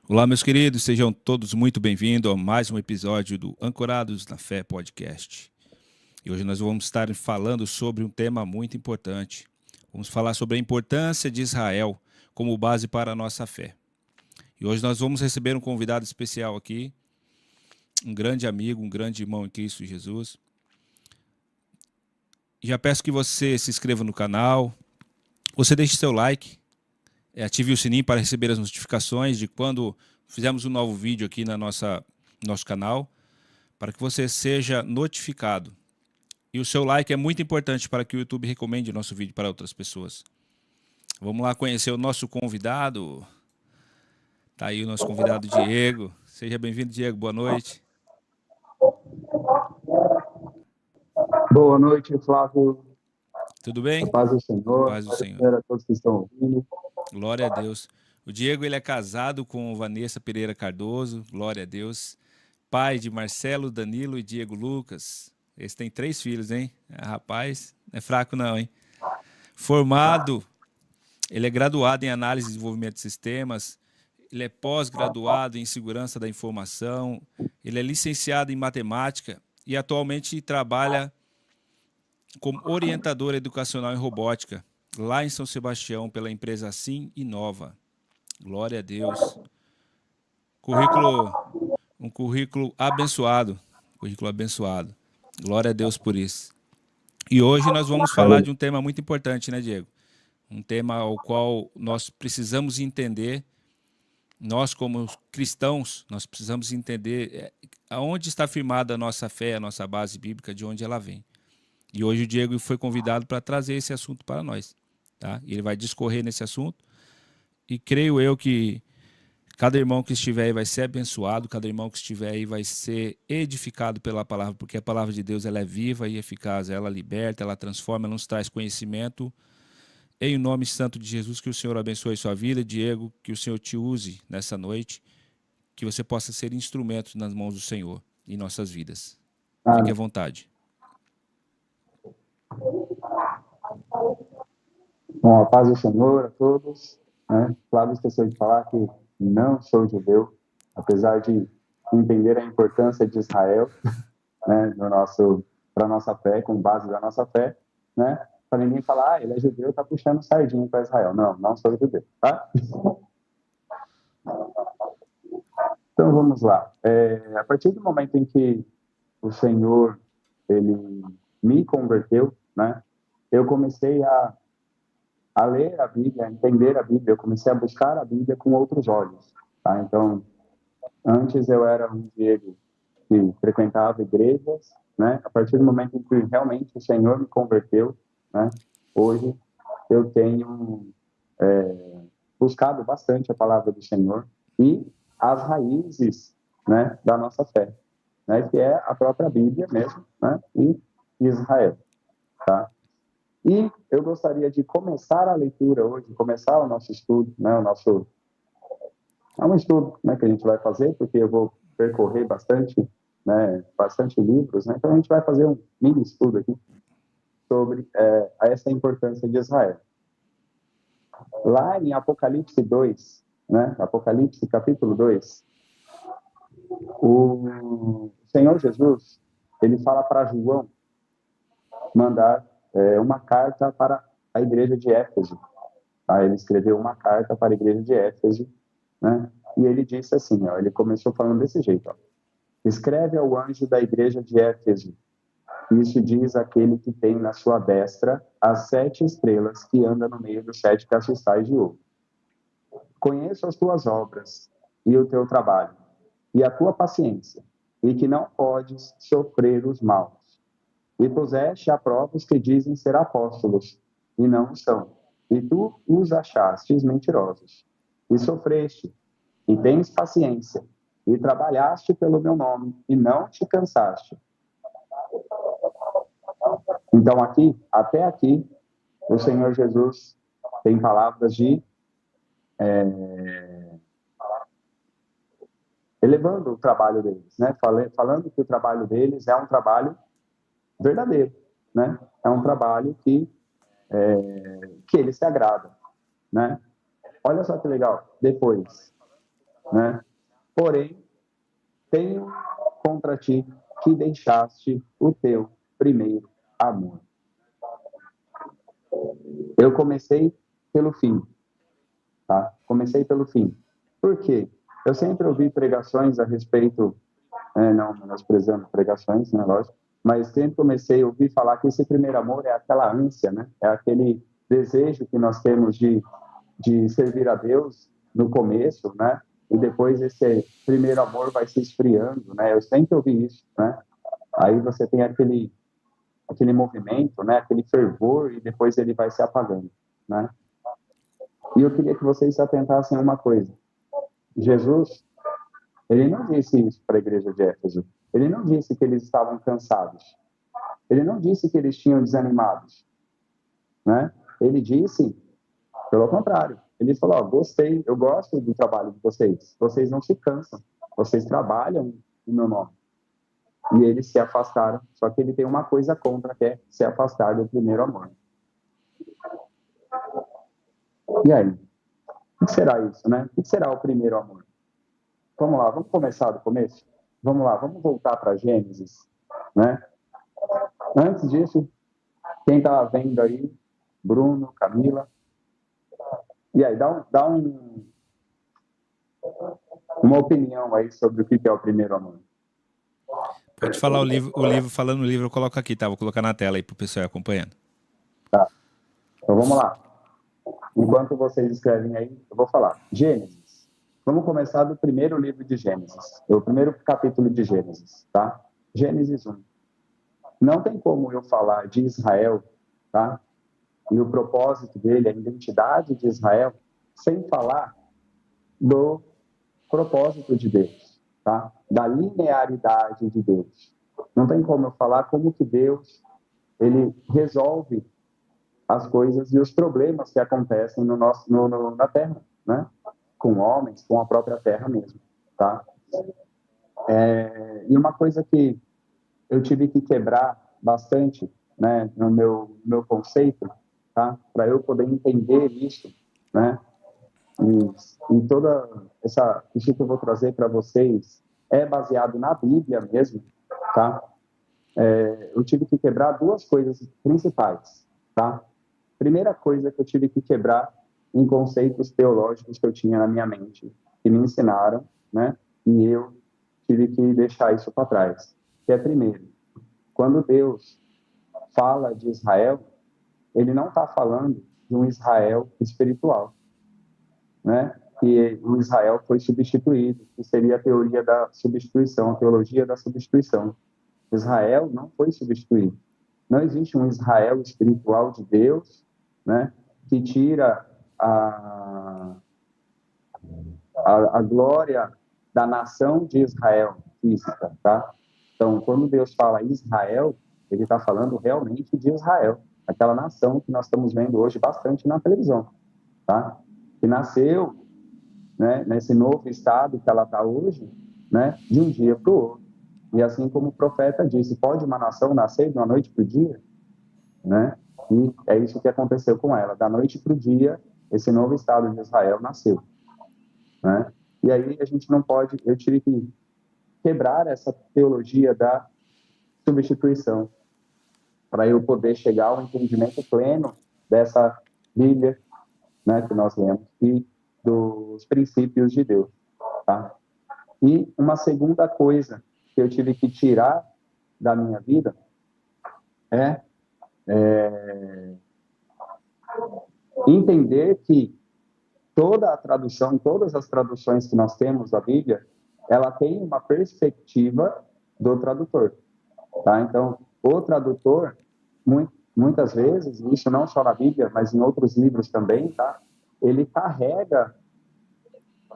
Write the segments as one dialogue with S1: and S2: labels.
S1: Olá, meus queridos, sejam todos muito bem-vindos a mais um episódio do Ancorados na Fé Podcast. E hoje nós vamos estar falando sobre um tema muito importante. Vamos falar sobre a importância de Israel como base para a nossa fé. E hoje nós vamos receber um convidado especial aqui, um grande amigo, um grande irmão em Cristo Jesus. Já peço que você se inscreva no canal, você deixe seu like, ative o sininho para receber as notificações de quando fizermos um novo vídeo aqui no nosso canal, para que você seja notificado. E o seu like é muito importante para que o YouTube recomende o nosso vídeo para outras pessoas. Vamos lá conhecer o nosso convidado. Tá aí o nosso convidado Diego. Seja bem-vindo, Diego. Boa noite.
S2: Boa noite, Flávio.
S1: Tudo
S2: A
S1: bem?
S2: paz do Senhor.
S1: Paz do
S2: Paz do
S1: Senhor.
S2: Senhor a todos que estão ouvindo.
S1: Glória a Deus. O Diego ele é casado com Vanessa Pereira Cardoso. Glória a Deus. Pai de Marcelo, Danilo e Diego Lucas. Esse tem 3 filhos, hein? Rapaz, não é fraco não, hein? Formado, ele é graduado em análise e desenvolvimento de sistemas, ele é pós-graduado em segurança da informação, ele é licenciado em matemática e atualmente trabalha como orientador educacional em robótica, lá em São Sebastião, pela empresa Sim Inova. Glória a Deus. Um currículo abençoado. Currículo abençoado. Glória a Deus por isso. E hoje nós vamos falar de um tema muito importante, né, Diego? Um tema ao qual nós precisamos entender. Nós, como cristãos, nós precisamos entender aonde está firmada a nossa fé, a nossa base bíblica, de onde ela vem. E hoje o Diego foi convidado para trazer esse assunto para nós. Tá? E ele vai discorrer nesse assunto. E creio eu que cada irmão que estiver aí vai ser abençoado, cada irmão que estiver aí vai ser edificado pela palavra, porque a palavra de Deus ela é viva e eficaz, ela liberta, ela transforma, ela nos traz conhecimento. Em nome santo de Jesus, que o Senhor abençoe sua vida, Diego, que o Senhor te use nessa noite, que você possa ser instrumento nas mãos do Senhor em nossas vidas. Fique à
S2: Amém.
S1: vontade.
S2: Bom, a paz do Senhor a todos. Flávio esqueceu de falar que não sou judeu, apesar de entender a importância de Israel, né, para a nossa fé, com base da nossa fé, né? Para ninguém falar, ele é judeu, está puxando sardinha para Israel. Não, não sou judeu, tá? Então vamos lá. A partir do momento em que o Senhor ele me converteu, né? Eu comecei a ler a Bíblia, a entender a Bíblia, eu comecei a buscar a Bíblia com outros olhos, tá? Então, antes eu era um Diego que frequentava igrejas, né? A partir do momento em que realmente o Senhor me converteu, né? Hoje eu tenho buscado bastante a palavra do Senhor e as raízes, né, da nossa fé, né, que é a própria Bíblia mesmo, né, e Israel, tá? E eu gostaria de começar a leitura hoje, começar o nosso estudo, né, é um estudo, né, que a gente vai fazer, porque eu vou percorrer bastante, né, bastante livros, né, então a gente vai fazer um mini estudo aqui sobre essa importância de Israel. Lá em Apocalipse 2, né, Apocalipse capítulo 2, o Senhor Jesus, ele fala para João mandar uma carta para a igreja de Éfeso. Tá? Ele escreveu uma carta para a igreja de Éfeso, né? E ele disse assim, ó, ele começou falando desse jeito, ó, escreve ao anjo da igreja de Éfeso, isso diz aquele que tem na sua destra as 7 estrelas que anda no meio dos 7 castiçais de ouro. Conheço as tuas obras e o teu trabalho, e a tua paciência, e que não podes sofrer os maus. E puseste à prova os que dizem ser apóstolos, e não o são. E tu os achastes mentirosos. E sofreste, e tens paciência, e trabalhaste pelo meu nome, e não te cansaste. Então, até aqui, o Senhor Jesus tem palavras de elevando o trabalho deles, né? Falando que o trabalho deles é um trabalho verdadeiro, né? É um trabalho que ele se agrada, né? Olha só que legal. Depois, né? Porém, tenho contra ti que deixaste o teu primeiro amor. Eu comecei pelo fim, tá? Comecei pelo fim. Por quê? Eu sempre ouvi pregações a respeito, não menosprezando pregações, né, lógico, mas sempre comecei a ouvir falar que esse primeiro amor é aquela ânsia, né? É aquele desejo que nós temos de servir a Deus no começo, né? E depois esse primeiro amor vai se esfriando, né? Eu sempre ouvi isso, né? Aí você tem aquele movimento, né? Aquele fervor e depois ele vai se apagando, né? E eu queria que vocês se atentassem a uma coisa. Jesus, ele não disse isso para a igreja de Éfeso. Ele não disse que eles estavam cansados. Ele não disse que eles tinham desanimados, né? Ele disse, pelo contrário, ele falou: gostei, eu gosto do trabalho de vocês. Vocês não se cansam, vocês trabalham no meu nome. E eles se afastaram. Só que ele tem uma coisa contra, que é se afastar do primeiro amor. E aí? O que será isso, né? O que será o primeiro amor? Vamos lá, vamos começar do começo? Vamos lá, vamos voltar para Gênesis, né? Antes disso, quem está vendo aí, Bruno, Camila, e aí, dá uma opinião aí sobre o que é o primeiro amor.
S1: Pode falar o livro, falando o livro, eu coloco aqui, tá? Vou colocar na tela aí para o pessoal ir acompanhando.
S2: Tá, então vamos lá. Enquanto vocês escrevem aí, eu vou falar. Gênesis. Vamos começar do primeiro livro de Gênesis. É o primeiro capítulo de Gênesis, tá? Gênesis 1. Não tem como eu falar de Israel, tá? E o propósito dele, a identidade de Israel, sem falar do propósito de Deus, tá? Da linearidade de Deus. Não tem como eu falar como que Deus, ele resolve as coisas e os problemas que acontecem na Terra, né? Com homens, com a própria Terra mesmo, tá? E uma coisa que eu tive que quebrar bastante, né, no meu conceito, tá? Para eu poder entender isso, né? E toda isso que eu vou trazer para vocês é baseado na Bíblia mesmo, tá? Eu tive que quebrar duas coisas principais, tá? Primeira coisa que eu tive que quebrar em conceitos teológicos que eu tinha na minha mente, que me ensinaram, né? E eu tive que deixar isso para trás. Que é, primeiro, quando Deus fala de Israel, ele não está falando de um Israel espiritual, né? Que o Israel foi substituído, que seria a teoria da substituição, a teologia da substituição. Israel não foi substituído. Não existe um Israel espiritual de Deus, né, que tira a glória da nação de Israel física, tá? Então, quando Deus fala Israel, ele está falando realmente de Israel, aquela nação que nós estamos vendo hoje bastante na televisão, tá? Que nasceu, né, nesse novo estado que ela está hoje, né, de um dia para o outro. E assim como o profeta disse, pode uma nação nascer de uma noite para o dia? Né? E é isso que aconteceu com ela. Da noite para o dia, esse novo estado de Israel nasceu, né? E aí a gente não pode, eu tive que quebrar essa teologia da substituição para eu poder chegar ao entendimento pleno dessa Bíblia, né, que nós lemos e dos princípios de Deus, tá? E uma segunda coisa que eu tive que tirar da minha vida é entender que todas as traduções que nós temos da Bíblia, ela tem uma perspectiva do tradutor, tá? Então, o tradutor, muitas vezes, isso não só na Bíblia, mas em outros livros também, tá? Ele carrega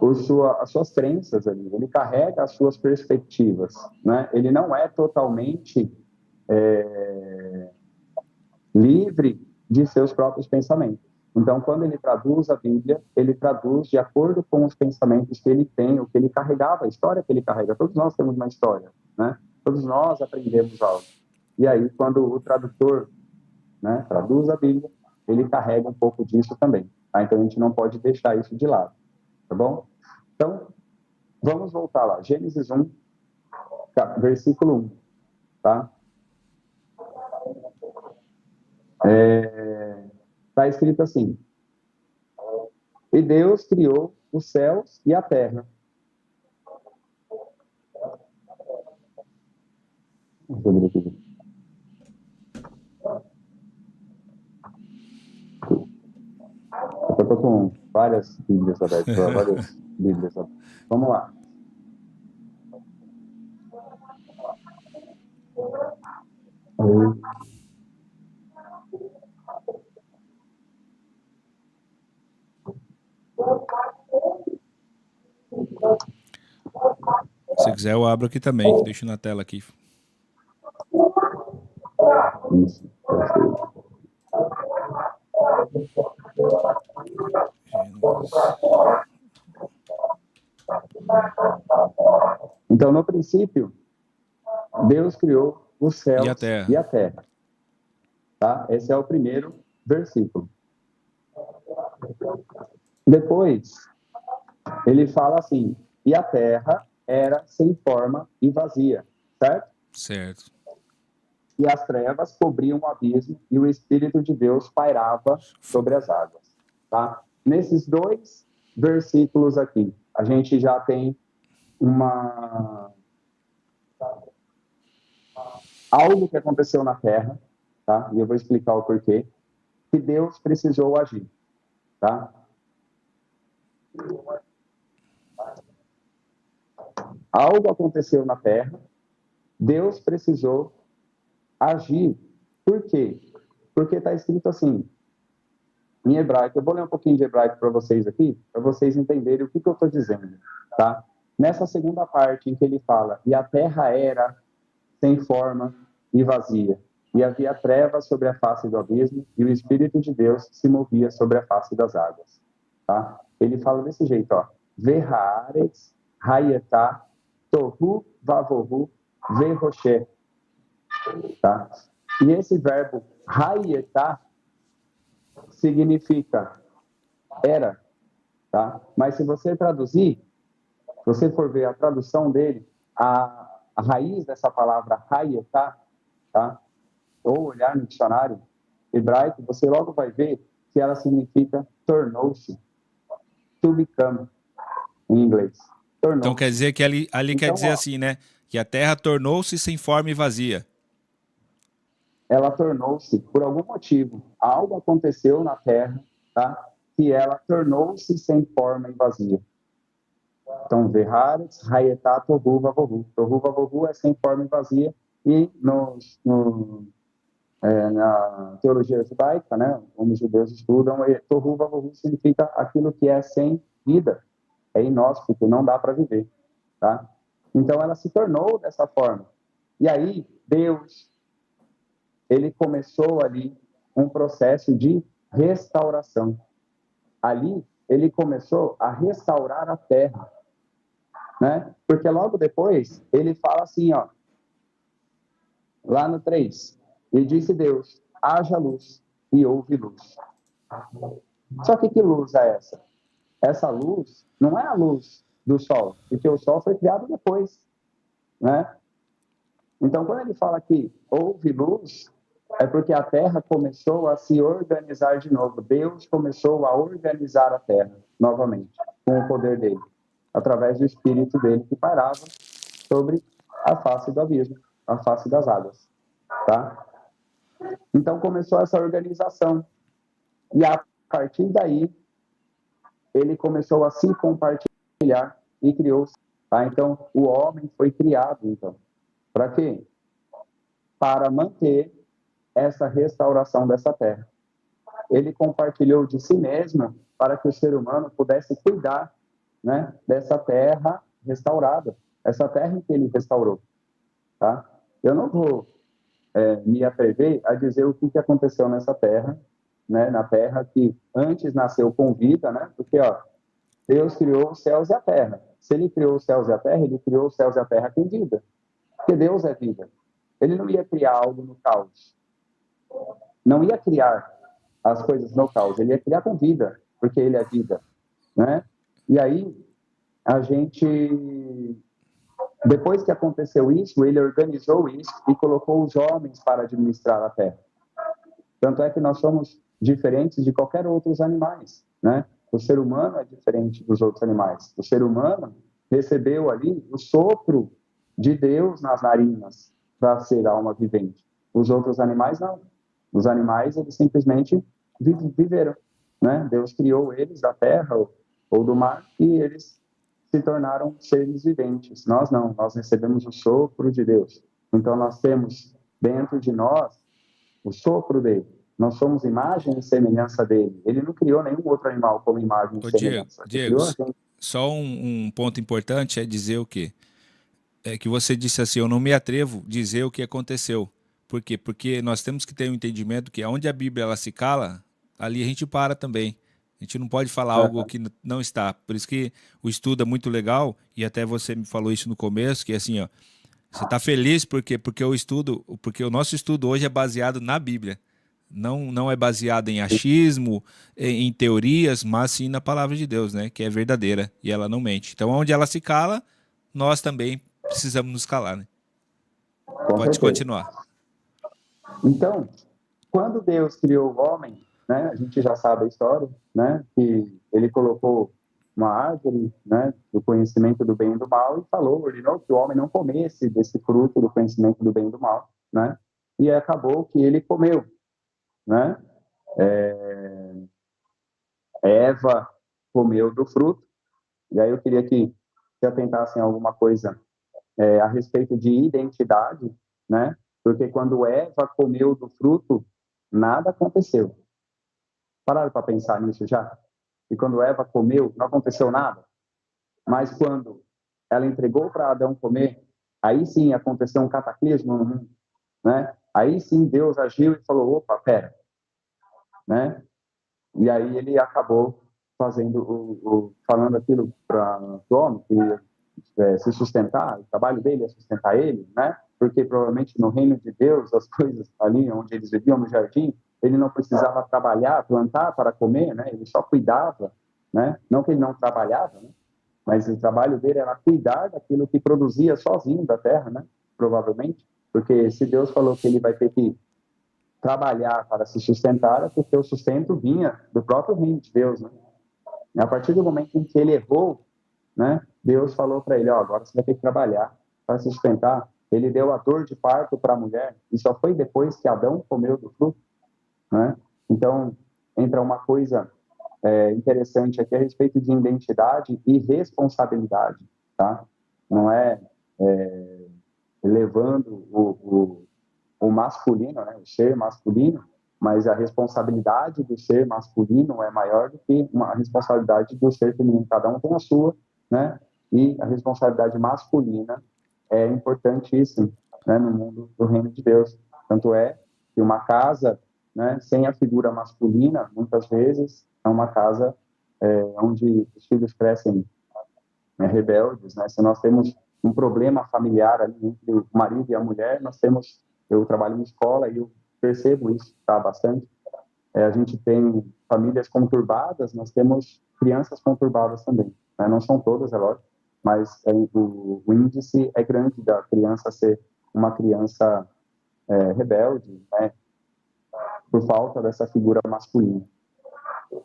S2: as suas crenças ali, ele carrega as suas perspectivas, né? Ele não é totalmente livre de seus próprios pensamentos. Então, quando ele traduz a Bíblia, ele traduz de acordo com os pensamentos que ele tem, o que ele carregava, a história que ele carrega. Todos nós temos uma história, né? Todos nós aprendemos algo. E aí, quando o tradutor, né, traduz a Bíblia, ele carrega um pouco disso também, tá? Então, a gente não pode deixar isso de lado, tá bom? Então, Vamos voltar lá. Gênesis 1, versículo 1. Tá? Está escrito assim: e Deus criou os céus e a terra. Eu estou com várias Bíblias abertas, várias Bíblias abertas. Vamos lá.
S1: Se quiser, eu abro aqui também. Deixo na tela aqui.
S2: Isso. Então, no princípio, Deus criou os céus
S1: E
S2: a terra. Tá? Esse é o primeiro versículo. Depois, ele fala assim: e a terra era sem forma e vazia, certo?
S1: Certo.
S2: E as trevas cobriam o abismo e o Espírito de Deus pairava sobre as águas. Tá? Nesses dois versículos aqui, a gente já tem algo que aconteceu na terra, tá? E eu vou explicar o porquê, que Deus precisou agir, tá? Algo aconteceu na terra, Deus precisou agir. Por quê? Porque está escrito assim, em hebraico. Eu vou ler um pouquinho de hebraico para vocês aqui, para vocês entenderem o que eu estou dizendo, tá? Nessa segunda parte em que ele fala, e a terra era sem forma e vazia, e havia trevas sobre a face do abismo, e o Espírito de Deus se movia sobre a face das águas, tá? Ele fala desse jeito, ó, Vehaaretz hayetá tohu vavohu veroshé, tá? E esse verbo hayetá significa era, tá? Mas se você traduzir, se você for ver a tradução dele, a raiz dessa palavra hayetá, tá? Ou olhar no dicionário hebraico, você logo vai ver que ela significa tornou-se, to become, em inglês.
S1: Então quer dizer que ali então, quer dizer assim, né? Que a terra tornou-se sem forma e vazia.
S2: Ela tornou-se, por algum motivo, algo aconteceu na terra, tá? Que ela tornou-se sem forma e vazia. Então, Veharetz, Hayetá, Tohu, Vavohu. Tohu, Vavohu é sem forma e vazia, e na teologia judaica, né, como os judeus estudam, Tohu, Vavohu significa aquilo que é sem vida, é inóspito, não dá para viver, tá? Então, ela se tornou dessa forma. E aí, Deus, ele começou ali um processo de restauração. Ali, ele começou a restaurar a terra, né? Porque logo depois, ele fala assim, ó, lá no 3, e disse Deus, haja luz, e houve luz. Só que luz é essa? Essa luz não é a luz do sol, porque o sol foi criado depois, né? Então, quando ele fala que houve luz, é porque a terra começou a se organizar de novo. Deus começou a organizar a terra novamente, com o poder dele, através do Espírito dele que pairava sobre a face do abismo, a face das águas, tá? Então, começou essa organização. E a partir daí, ele começou a se compartilhar e criou. Tá? Então, o homem foi criado, então. Para quê? Para manter essa restauração dessa terra. Ele compartilhou de si mesmo para que o ser humano pudesse cuidar, né, dessa terra restaurada, essa terra em que ele restaurou. Tá? Eu não vou me atrever a dizer o que aconteceu nessa terra, né, na terra que antes nasceu com vida, né, porque ó, Deus criou os céus e a terra. Se ele criou os céus e a terra, ele criou os céus e a terra com vida, porque Deus é vida. Ele não ia criar algo no caos, não ia criar as coisas no caos, ele ia criar com vida, porque ele é vida, né? E aí a gente, depois que aconteceu isso, ele organizou isso e colocou os homens para administrar a terra. Tanto é que nós somos diferentes de qualquer outros animais, né? O ser humano é diferente dos outros animais. O ser humano recebeu ali o sopro de Deus nas narinas para ser alma vivente. Os outros animais não. Os animais, eles simplesmente viveram, né? Deus criou eles da terra ou do mar e eles se tornaram seres viventes. Nós não, nós recebemos o sopro de Deus. Então nós temos dentro de nós o sopro dele. Nós somos imagem e semelhança dele. Ele não criou nenhum outro animal como imagem e semelhança.
S1: Diego, só um ponto importante é dizer o quê? É que você disse assim, eu não me atrevo a dizer o que aconteceu. Por quê? Porque nós temos que ter um entendimento que onde a Bíblia ela se cala, ali a gente para também. A gente não pode falar algo que não está. Por isso que o estudo é muito legal, e até você me falou isso no começo, que assim, ó, você está feliz porque o nosso estudo hoje é baseado na Bíblia. Não é baseado em achismo, em teorias, mas sim na palavra de Deus, né? Que é verdadeira e ela não mente. Então, onde ela se cala, nós também precisamos nos calar, né? Pode continuar.
S2: Então, quando Deus criou o homem, né? A gente já sabe a história, né? Que ele colocou uma árvore, né? Do conhecimento do bem e do mal e ordenou que o homem não comesse desse fruto do conhecimento do bem e do mal, né? E acabou que ele comeu, né? Eva comeu do fruto. E aí eu queria que se atentassem a alguma coisa a respeito de identidade, né? Porque quando Eva comeu do fruto, nada aconteceu. Pararam para pensar nisso já? E quando Eva comeu, não aconteceu nada. Mas quando ela entregou para Adão comer, aí sim aconteceu um cataclismo no mundo, né? Aí sim Deus agiu e falou, opa, pera, né? E aí ele acabou falando aquilo para o homem, que se sustentar, o trabalho dele é sustentar ele, né? Porque provavelmente no reino de Deus, as coisas ali onde eles viviam no jardim, ele não precisava trabalhar, plantar para comer, né? Ele só cuidava, né? Não que ele não trabalhava, né? Mas o trabalho dele era cuidar daquilo que produzia sozinho da terra, né? Provavelmente, porque se Deus falou que ele vai ter que trabalhar para se sustentar, é porque o sustento vinha do próprio reino de Deus, né? A partir do momento em que ele errou, né? Deus falou para ele, agora você vai ter que trabalhar para se sustentar. Ele deu a dor de parto para a mulher, e só foi depois que Adão comeu do fruto, né? Então, entra uma coisa interessante aqui a respeito de identidade e responsabilidade, tá? Não é, levando o masculino, né? O ser masculino, mas a responsabilidade do ser masculino é maior do que a responsabilidade do ser feminino. Cada um tem a sua, né? E a responsabilidade masculina é importantíssima, né? No mundo do reino de Deus. Tanto é que uma casa, né? Sem a figura masculina, muitas vezes é uma casa onde os filhos crescem rebeldes, né? Se nós temos um problema familiar ali entre o marido e a mulher, eu trabalho em escola e eu percebo isso, tá, bastante. A gente tem famílias conturbadas, nós temos crianças conturbadas também, né? Não são todas, é lógico, mas o índice é grande da criança ser uma criança rebelde, né? Por falta dessa figura masculina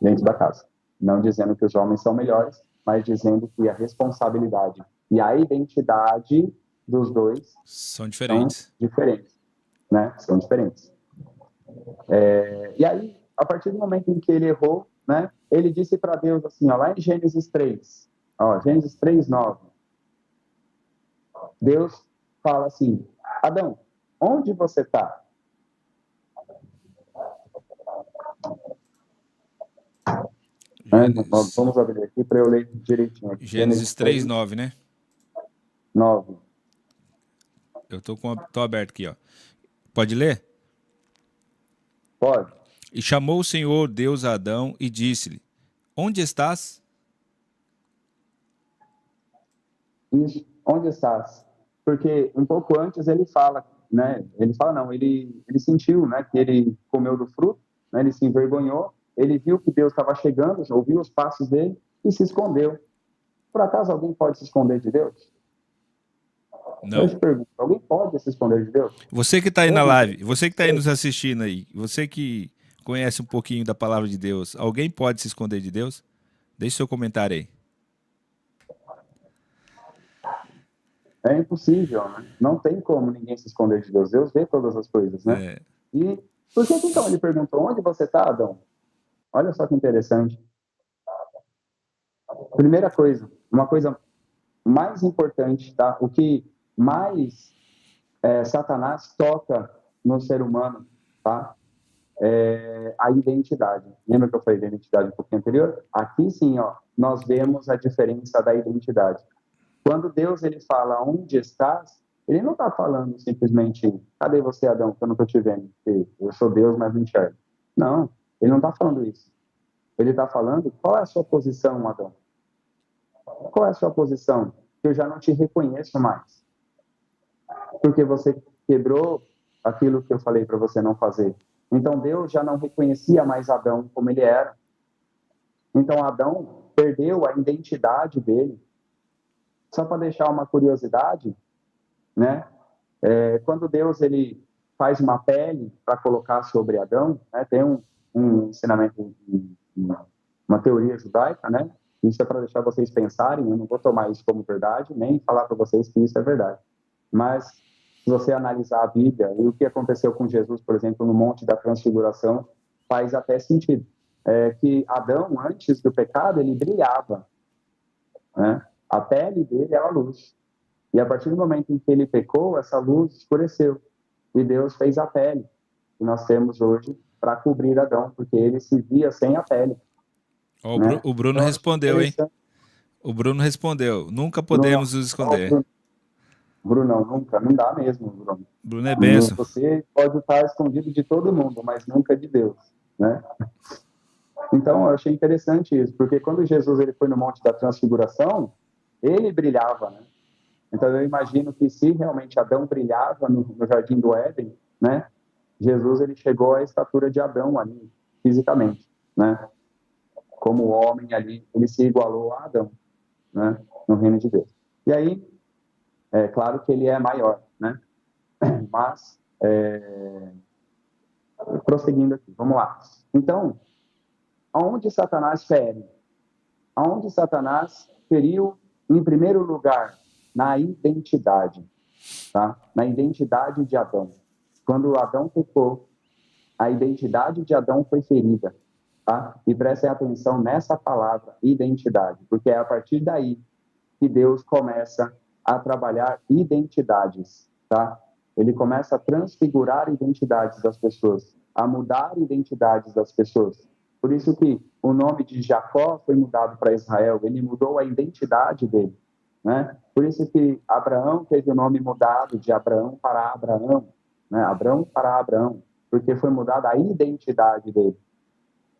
S2: dentro da casa. Não dizendo que os homens são melhores, mas dizendo que a responsabilidade e a identidade dos dois
S1: são diferentes,
S2: né? São diferentes. E aí, a partir do momento em que ele errou, né? Ele disse para Deus assim, lá em Gênesis 3, Gênesis 3:9, Deus fala assim, Adão, onde você está? Vamos abrir aqui para eu ler direitinho. Aqui.
S1: Gênesis 3:9, né?
S2: 9.
S1: Eu tô aberto aqui, ó. Pode ler?
S2: Pode.
S1: E chamou o Senhor Deus a Adão e disse-lhe, onde estás?
S2: Isso, onde estás? Porque um pouco antes ele fala, né? Ele sentiu, né? Que ele comeu do fruto, né? Ele se envergonhou, ele viu que Deus estava chegando, ouviu os passos dele e se escondeu. Por acaso alguém pode se esconder de Deus?
S1: Não.
S2: Eu te pergunto, alguém pode se esconder de Deus?
S1: Você que está aí na live, você que está aí nos assistindo aí, você que conhece um pouquinho da palavra de Deus, alguém pode se esconder de Deus? Deixe seu comentário aí.
S2: É impossível, né? Não tem como ninguém se esconder de Deus. Deus vê todas as coisas, né?
S1: É.
S2: E por que então ele perguntou, onde você está, Adão? Olha só que interessante. Primeira coisa, uma coisa mais importante, tá? O que mais Satanás toca no ser humano, tá? É a identidade. Lembra que eu falei da identidade um pouquinho anterior? Aqui sim, ó, nós vemos a diferença da identidade. Quando Deus ele fala onde estás, ele não está falando simplesmente cadê você, Adão, que eu não estou te vendo? Eu sou Deus, mas não enxergo. Não, ele não está falando isso. Ele está falando qual é a sua posição, Adão? Qual é a sua posição? Eu já não te reconheço mais. Porque você quebrou aquilo que eu falei para você não fazer. Então Deus já não reconhecia mais Adão como ele era. Então Adão perdeu a identidade dele. Só para deixar uma curiosidade, né? Quando Deus ele faz uma pele para colocar sobre Adão, né? Tem um ensinamento, uma teoria judaica, né? Isso é para deixar vocês pensarem. Eu não vou tomar isso como verdade, nem falar para vocês que isso é verdade. Mas se você analisar a Bíblia e o que aconteceu com Jesus, por exemplo, no Monte da Transfiguração, faz até sentido. Que Adão, antes do pecado, ele brilhava, né? A pele dele era a luz. E a partir do momento em que ele pecou, essa luz escureceu. E Deus fez a pele que nós temos hoje para cobrir Adão, porque ele se via sem a pele.
S1: Oh,
S2: Né?
S1: o Bruno
S2: Então,
S1: respondeu, hein? O Bruno respondeu. Nunca podemos nos esconder.
S2: Bruno, nunca. Não dá mesmo, Bruno.
S1: Bruno é benção.
S2: Você pode estar escondido de todo mundo, mas nunca de Deus, né? Então, eu achei interessante isso, porque quando Jesus ele foi no Monte da Transfiguração, ele brilhava, né? Então, eu imagino que se realmente Adão brilhava no Jardim do Éden, né? Jesus ele chegou à estatura de Adão ali, fisicamente, né? Como homem ali, ele se igualou a Adão, né? No reino de Deus. E aí, é claro que ele é maior, né? Mas, prosseguindo aqui, vamos lá. Então, aonde Satanás fere? Aonde Satanás feriu, em primeiro lugar, na identidade, tá? Na identidade de Adão. Quando Adão pecou, a identidade de Adão foi ferida, tá? E prestem atenção nessa palavra, identidade, porque é a partir daí que Deus começa a trabalhar identidades, tá? Ele começa a transfigurar identidades das pessoas, a mudar identidades das pessoas. Por isso que o nome de Jacó foi mudado para Israel, ele mudou a identidade dele, né? Por isso que Abraão teve o nome mudado de Abraão para Abraão, né? Abraão para Abraão, porque foi mudada a identidade dele,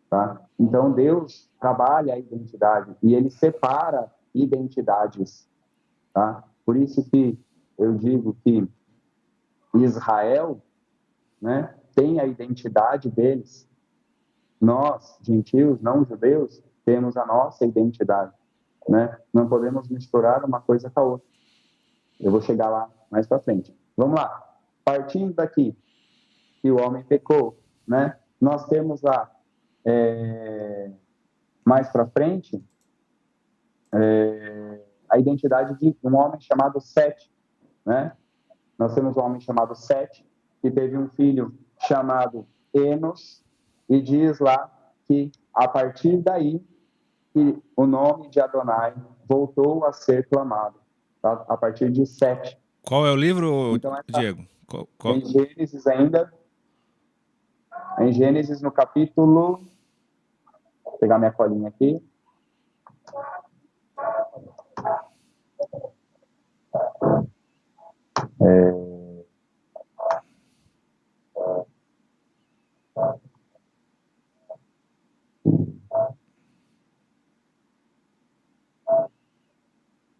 S2: tá? Então Deus trabalha a identidade e ele separa identidades, tá? Por isso que eu digo que Israel, né, tem a identidade deles. Nós, gentios, não judeus, temos a nossa identidade, né? Não podemos misturar uma coisa com a outra. Eu vou chegar lá mais para frente. Vamos lá. Partindo daqui que o homem pecou, né? Nós temos lá mais para frente a identidade de um homem chamado Sete, né? Nós temos um homem chamado Sete, que teve um filho chamado Enos, e diz lá que, a partir daí, que o nome de Adonai voltou a ser clamado, tá? A partir de Sete.
S1: Qual é o livro,
S2: Então,
S1: Diego?
S2: em Gênesis ainda, em Gênesis no capítulo... Vou pegar minha colinha aqui.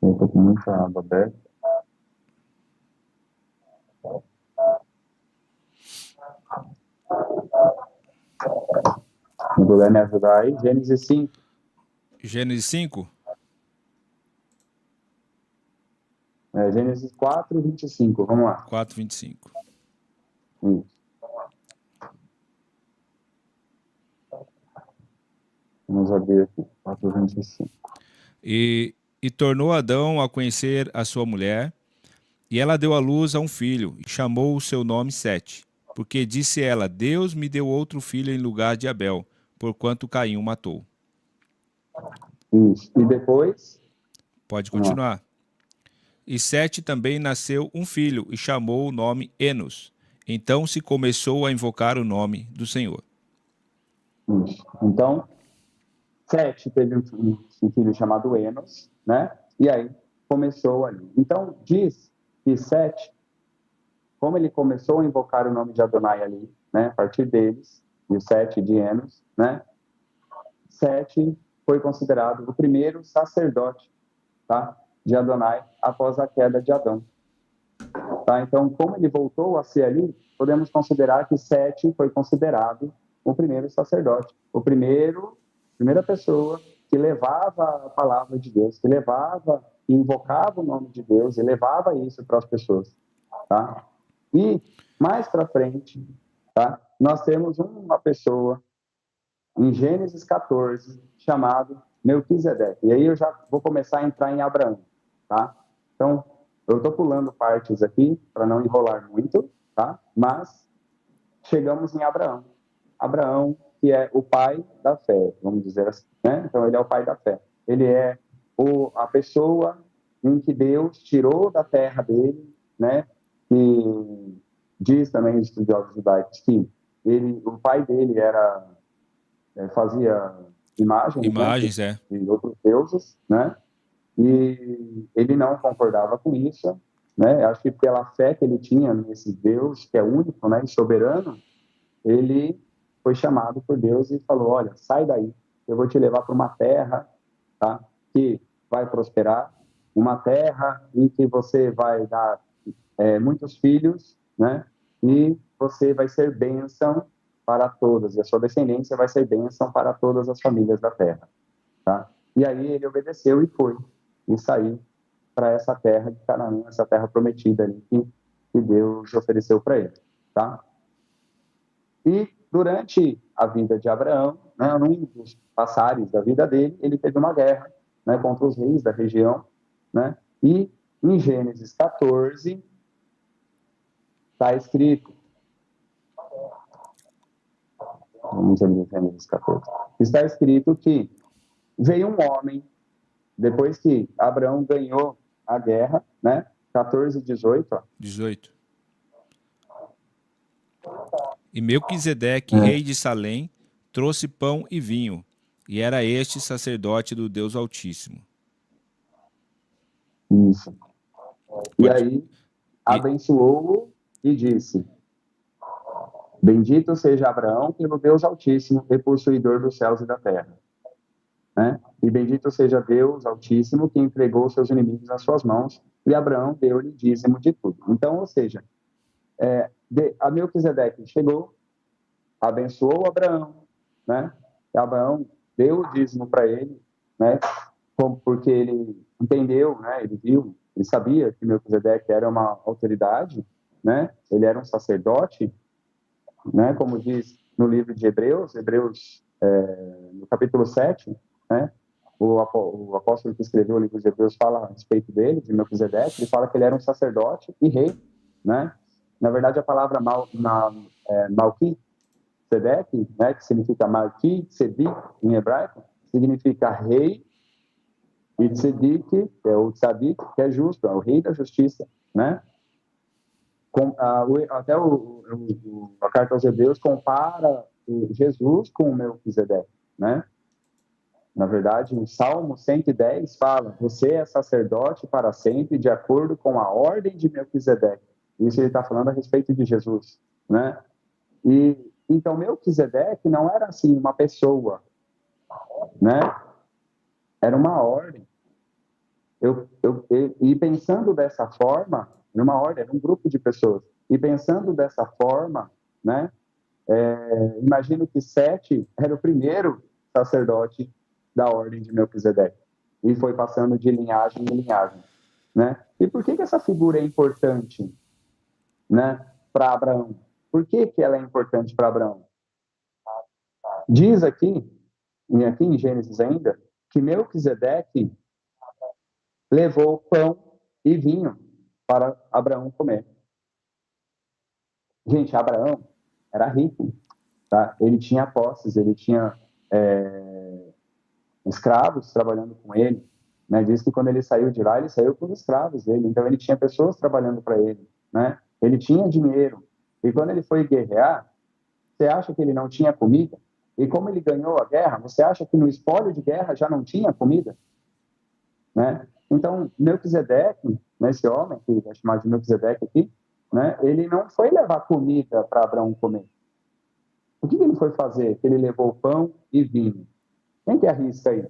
S2: Eu estou com muita aba aberta. Se puder me ajudar aí, Gênesis 5.
S1: Gênesis 5?
S2: Gênesis 4, 25, vamos lá.
S1: 4, 25.
S2: Isso. Vamos abrir aqui, 4, 25.
S1: E tornou Adão a conhecer a sua mulher, e ela deu à luz a um filho, e chamou o seu nome Sete, porque disse ela, Deus me deu outro filho em lugar de Abel, porquanto Caim o matou.
S2: Isso. E depois?
S1: Pode
S2: Vamos lá.
S1: continuar. E Sete também nasceu um filho, e chamou o nome Enos. Então se começou a invocar o nome do Senhor.
S2: Isso. Então, Sete teve um filho chamado Enos, né? E aí começou ali. Então, diz que Sete, como ele começou a invocar o nome de Adonai ali, né? A partir deles, e o Sete de Enos, né? Sete foi considerado o primeiro sacerdote, tá? De Adonai após a queda de Adão. Tá? Então, como ele voltou a ser ali, podemos considerar que Sete foi considerado o primeiro sacerdote, primeira pessoa que levava a palavra de Deus, que levava e invocava o nome de Deus e levava isso para as pessoas, tá? E mais para frente, tá? Nós temos uma pessoa em Gênesis 14 chamado Melquisedeque. E aí eu já vou começar a entrar em Abraão, tá? Então, eu estou pulando partes aqui para não enrolar muito, tá? Mas chegamos em Abraão. Abraão, que é o pai da fé, vamos dizer assim, né? Então, ele é o pai da fé. Ele é a pessoa em que Deus tirou da terra dele, né? E diz também os estudiosos judaicos que o pai dele fazia
S1: Imagens,
S2: né? De outros deuses, né? E ele não concordava com isso, né? Acho que pela fé que ele tinha nesse Deus, que é único, né, e soberano, ele foi chamado por Deus e falou: olha, sai daí, eu vou te levar para uma terra, tá, que vai prosperar, uma terra em que você vai dar muitos filhos, né, e você vai ser bênção para todas, e a sua descendência vai ser bênção para todas as famílias da terra, tá? E aí ele obedeceu e foi, e saiu para essa terra de Canaã, essa terra prometida ali que Deus ofereceu para ele, tá? E durante a vida de Abraão, né, num dos passares da vida dele, ele teve uma guerra, né, contra os reis da região, né? E em Gênesis 14 está escrito, vamos ver Gênesis 14, está escrito que veio um homem, depois que Abraão ganhou a guerra, né? 14, 18, ó.
S1: 18. E Melquisedeque, rei de Salém, trouxe pão e vinho, e era este sacerdote do Deus Altíssimo.
S2: Isso. E aí abençoou-o e disse: bendito seja Abraão pelo Deus Altíssimo e possuidor dos céus e da terra, né? E bendito seja Deus Altíssimo que entregou seus inimigos nas suas mãos, e Abraão deu-lhe dízimo de tudo. Então, ou seja, a Melquisedeque chegou, abençoou Abraão, né? E Abraão deu o dízimo para ele, né? Porque ele entendeu, né? Ele viu, ele sabia que Melquisedeque era uma autoridade, né? Ele era um sacerdote, né? Como diz no livro de Hebreus, no capítulo 7, né? O apóstolo que escreveu o livro de Hebreus fala a respeito dele, de Melquisedeque, ele fala que ele era um sacerdote e rei, né? Na verdade, a palavra Malquisedeque, né, que significa Malki, Tzedik, em hebraico, significa rei, e Tzedik, que é o Tzadik, que é justo, é o rei da justiça, né? Até a carta aos Hebreus compara Jesus com o Melquisedeque, né? Na verdade, o Salmo 110 fala: você é sacerdote para sempre, de acordo com a ordem de Melquisedeque. Isso ele está falando a respeito de Jesus, né? E então Melquisedeque não era assim uma pessoa, né? Era uma ordem. E pensando dessa forma, numa ordem, era um grupo de pessoas. E pensando dessa forma, né? Imagino que Sete era o primeiro sacerdote da ordem de Melquisedeque e foi passando de linhagem em linhagem. né? E por que essa figura é importante, né, para Abraão? Por que ela é importante para Abraão? Diz aqui em Gênesis ainda, que Melquisedeque levou pão e vinho para Abraão comer. Gente, Abraão era rico, tá? Ele tinha posses, ele tinha escravos trabalhando com ele, né? Diz que quando ele saiu de lá, ele saiu com os escravos dele, então ele tinha pessoas trabalhando para ele, né? Ele tinha dinheiro, e quando ele foi guerrear, você acha que ele não tinha comida? E como ele ganhou a guerra, você acha que no espólio de guerra já não tinha comida? Né? Então, Melquisedeque, né, esse homem, que é chamado de Melquisedeque aqui, né, ele não foi levar comida para Abraão comer. O que ele foi fazer? Ele levou pão e vinho. Quem que arrisca aí?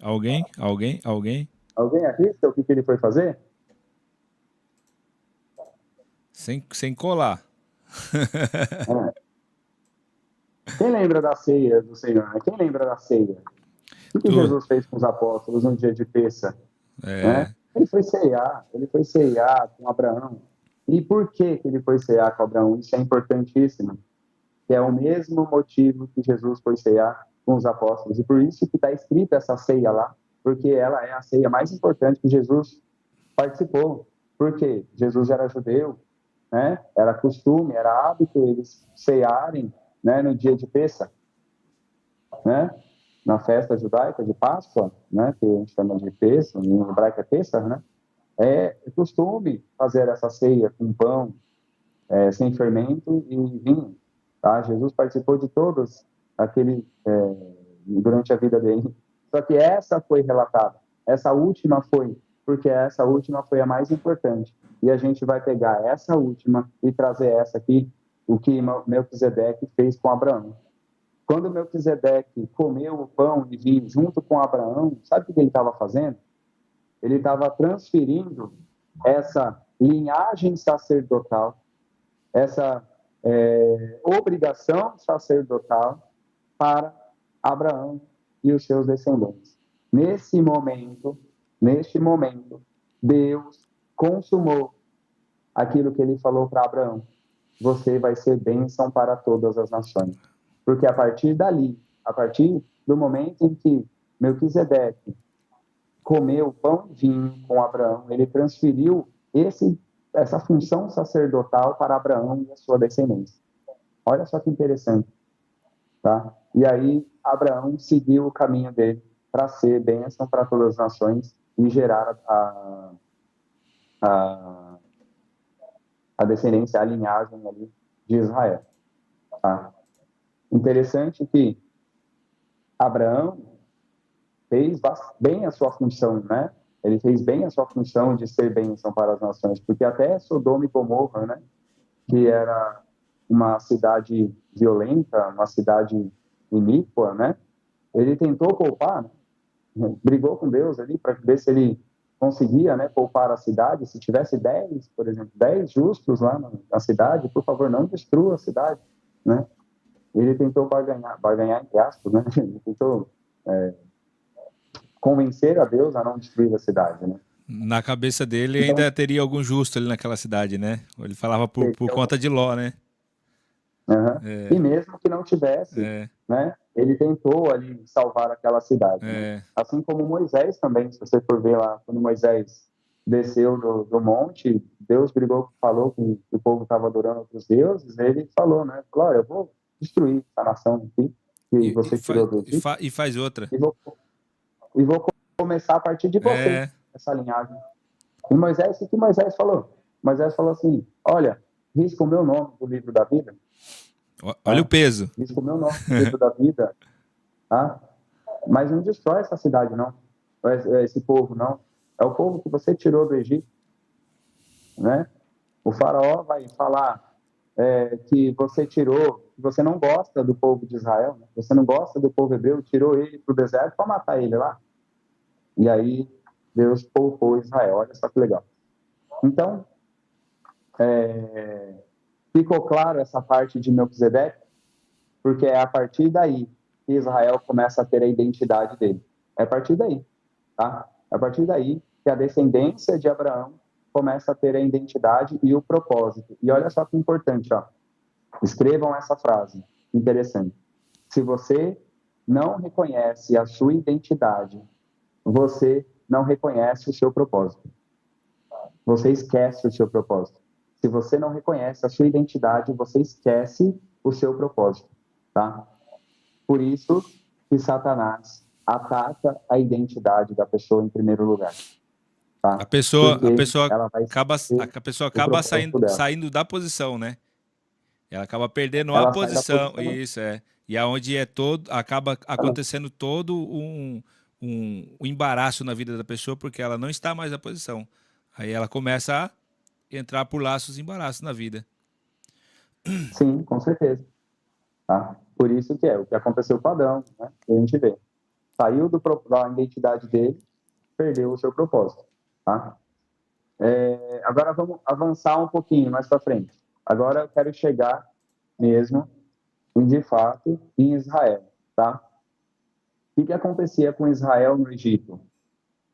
S1: Alguém?
S2: Alguém arrisca o que ele foi fazer?
S1: Sem colar.
S2: É. Quem lembra da ceia do Senhor? Né? Quem lembra da ceia? O que Jesus fez com os apóstolos no dia de Pêssego? Né? Ele foi ceiar com Abraão. E por que ele foi ceiar com Abraão? Isso é importantíssimo. Que é o mesmo motivo que Jesus foi ceiar com os apóstolos. E por isso que está escrita essa ceia lá, porque ela é a ceia mais importante que Jesus participou. Porque Jesus era judeu, né? Era costume, era hábito eles cearem, né, no dia de Pêssego, né? Na festa judaica de Páscoa, né, que a gente chama de Pêssego, em hebraico é Pêssego, né? É costume fazer essa ceia com pão, sem fermento e vinho. Tá? Jesus participou de todos durante a vida dele. Só que essa foi relatada. Essa última foi, porque essa última foi a mais importante. E a gente vai pegar essa última e trazer essa aqui, o que Melquisedeque fez com Abraão. Quando Melquisedeque comeu o pão e vinho junto com Abraão, sabe o que ele estava fazendo? Ele estava transferindo essa linhagem sacerdotal, essa obrigação sacerdotal para Abraão e os seus descendentes. Neste momento, Deus consumou aquilo que ele falou para Abraão: você vai ser bênção para todas as nações. Porque a partir dali, a partir do momento em que Melquisedeque comeu pão e vinho com Abraão, ele transferiu essa função sacerdotal para Abraão e a sua descendência. Olha só que interessante, tá? E aí Abraão seguiu o caminho dele para ser bênção para todas as nações e gerar a descendência, a linhagem ali de Israel. Tá? Interessante que Abraão fez bem a sua função, né? Ele fez bem a sua função de ser bênção para as nações, porque até Sodoma e Gomorra, né, que era uma cidade violenta, uma cidade iníqua, né, ele tentou poupar, né? Brigou com Deus ali para ver se ele conseguia, né, poupar a cidade. Se tivesse 10, por exemplo, 10 justos lá na cidade, por favor, não destrua a cidade, né? Ele tentou barganhar entre aspas, né? Ele tentou convencer a Deus a não destruir a cidade, né?
S1: Na cabeça dele ainda teria algum justo ali naquela cidade, né? Ele falava por conta de Ló, né?
S2: E mesmo que não tivesse, né? Ele tentou ali salvar aquela cidade. Né? Assim como Moisés também, se você for ver lá, quando Moisés desceu do monte, Deus falou que o povo estava adorando outros deuses, ele falou, né? Falou, eu vou destruir a nação aqui, que você tirou do Egito.
S1: E faz outra.
S2: E vou começar a partir de você, essa linhagem. E Moisés, o que Moisés falou? Moisés falou assim, olha, risca o meu nome do livro da vida.
S1: Olha o peso.
S2: Risca o meu nome do livro da vida. Tá? Mas não destrói essa cidade, não. Esse povo, não. É o povo que você tirou do Egito. Né? O faraó vai falar que você tirou, que você não gosta do povo de Israel, né? Você não gosta do povo hebreu, tirou ele para o deserto para matar ele lá. E aí Deus poupou Israel. Olha só que legal. Então, ficou claro essa parte de Melquisedeque, porque é a partir daí que Israel começa a ter a identidade dele. É a partir daí, tá? A partir daí, que a descendência de Abraão começa a ter a identidade e o propósito. E olha só que importante, ó. Escrevam essa frase, interessante. Se você não reconhece a sua identidade, você não reconhece o seu propósito. Você esquece o seu propósito. Se você não reconhece a sua identidade, você esquece o seu propósito, tá? Por isso que Satanás ataca a identidade da pessoa em primeiro lugar, tá?
S1: A pessoa, a
S2: Porque
S1: pessoa
S2: ela vai
S1: acaba,
S2: esquecer
S1: a pessoa
S2: o
S1: acaba
S2: propósito dela.
S1: saindo da posição, né? Ela acaba perdendo a
S2: Ela sai da
S1: posição,
S2: posição.
S1: isso é. E aonde é todo, acaba acontecendo todo um embaraço na vida da pessoa porque ela não está mais na posição. Aí ela começa a entrar por laços e embaraços na vida.
S2: Sim, com certeza. Tá? Por isso que é o que aconteceu com Adão, né? Que a gente vê. Saiu da identidade dele, perdeu o seu propósito. Tá? Agora vamos avançar um pouquinho mais para frente. Agora eu quero chegar mesmo, de fato, em Israel. Tá? O que acontecia com Israel no Egito?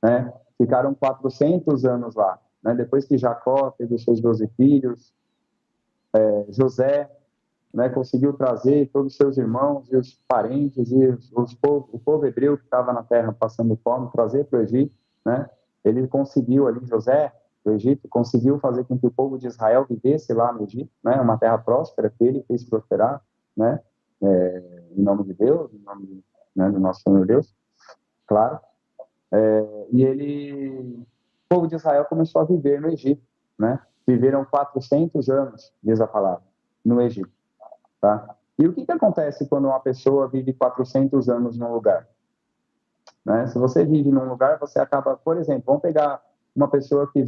S2: Né? Ficaram 400 anos lá. Né? Depois que Jacó teve os seus 12 filhos, José, né, conseguiu trazer todos os seus irmãos e os parentes e o povo hebreu que estava na terra passando fome, trazer para o Egito, né? Ele conseguiu ali, José, do Egito, conseguiu fazer com que o povo de Israel vivesse lá no Egito, né? Uma terra próspera que ele fez prosperar, né? Em nome de Deus, em nome, né, do nosso Senhor Deus, claro. E o povo de Israel começou a viver no Egito, né? Viveram 400 anos, diz a palavra, no Egito. Tá? E o que acontece quando uma pessoa vive 400 anos num lugar? Né? Se você vive num lugar, você acaba, por exemplo, vamos pegar uma pessoa que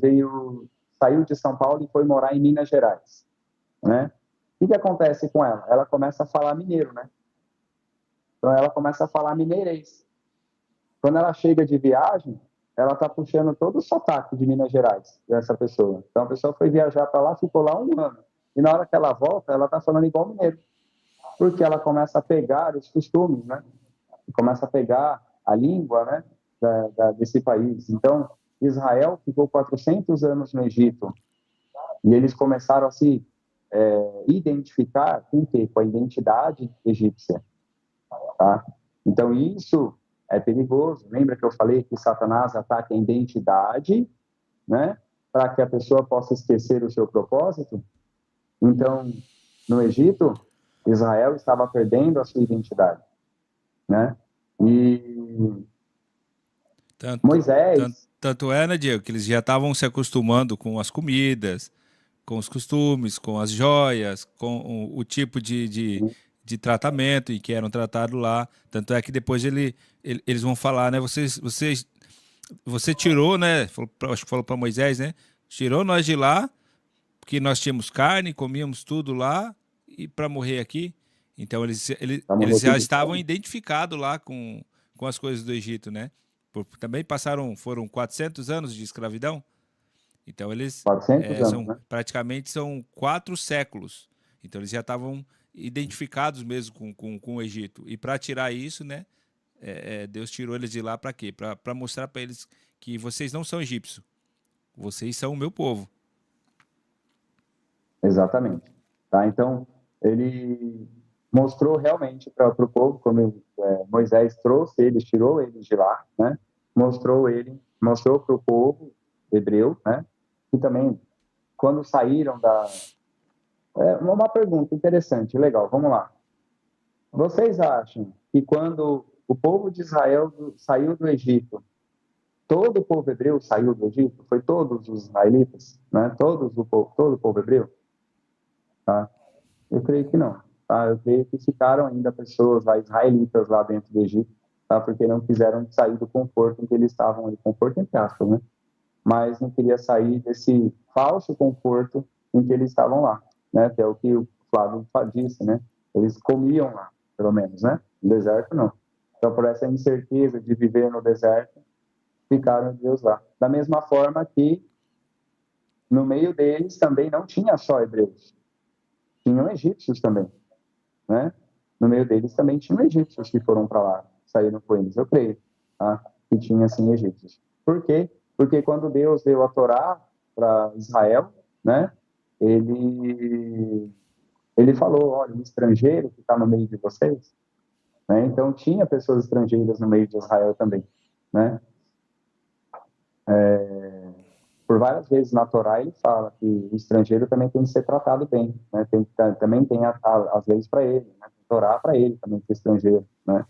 S2: saiu de São Paulo e foi morar em Minas Gerais. Né? O que acontece com ela? Ela começa a falar mineiro, né? Então ela começa a falar mineirês. Quando ela chega de viagem, ela está puxando todo o sotaque de Minas Gerais, dessa pessoa. Então a pessoa foi viajar para lá, ficou lá um ano. E na hora que ela volta, ela está falando igual mineiro. Porque ela começa a pegar os costumes, né? Começa a pegar a língua, né? Desse país. Então, Israel ficou 400 anos no Egito e eles começaram a se identificar com o quê? Com a identidade egípcia, tá? Então, isso é perigoso. Lembra que eu falei que Satanás ataca a identidade, né? Para que a pessoa possa esquecer o seu propósito? Então, no Egito, Israel estava perdendo a sua identidade, né? E Moisés...
S1: Tanto é, né, Diego, que eles já estavam se acostumando com as comidas, com os costumes, com as joias, com o tipo de tratamento em que eram tratados lá. Tanto é que depois eles vão falar, né? Você tirou, né? Acho que falou para Moisés, né? Tirou nós de lá, porque nós tínhamos carne, comíamos tudo lá, e para morrer aqui. Então eles já estavam identificados lá com as coisas do Egito, né? Também foram 400 anos de escravidão. Então
S2: 400 anos, né?
S1: praticamente são 4 séculos. Então eles já estavam identificados mesmo com o Egito. E para tirar isso, né? Deus tirou eles de lá para quê? Para mostrar para eles que vocês não são egípcios. Vocês são o meu povo.
S2: Exatamente. Tá? Então, ele mostrou realmente para o povo, quando Moisés trouxe eles, tirou eles de lá, né? Mostrou para o povo hebreu, né? E também, quando saíram uma pergunta interessante, legal, vamos lá. Vocês acham que quando o povo de Israel saiu do Egito, todo o povo hebreu saiu do Egito? Foi todos os israelitas, né? Todo o povo hebreu? Tá? Eu creio que não. Tá? Eu creio que ficaram ainda pessoas lá, israelitas lá dentro do Egito, tá? Porque não quiseram sair do conforto em que eles estavam ali, conforto entre aspas, né? Mas não queria sair desse falso conforto em que eles estavam lá, né? Que é o que o Flávio disse, né? Eles comiam lá, pelo menos, né? No deserto, não. Então, por essa incerteza de viver no deserto, ficaram Deus lá. Da mesma forma que no meio deles também não tinha só hebreus, tinham egípcios também, né? No meio deles também tinham egípcios que foram para lá, saíram com eles, eu creio, tá? Que tinha, assim, egípcios. Por quê? Porque quando Deus deu a Torá para Israel, né, ele falou, olha, um estrangeiro que está no meio de vocês, né, então tinha pessoas estrangeiras no meio de Israel também, né, por várias vezes na Torá ele fala que o estrangeiro também tem que ser tratado bem, né, também tem as leis para ele, né, a Torá para ele também, que é estrangeiro, né,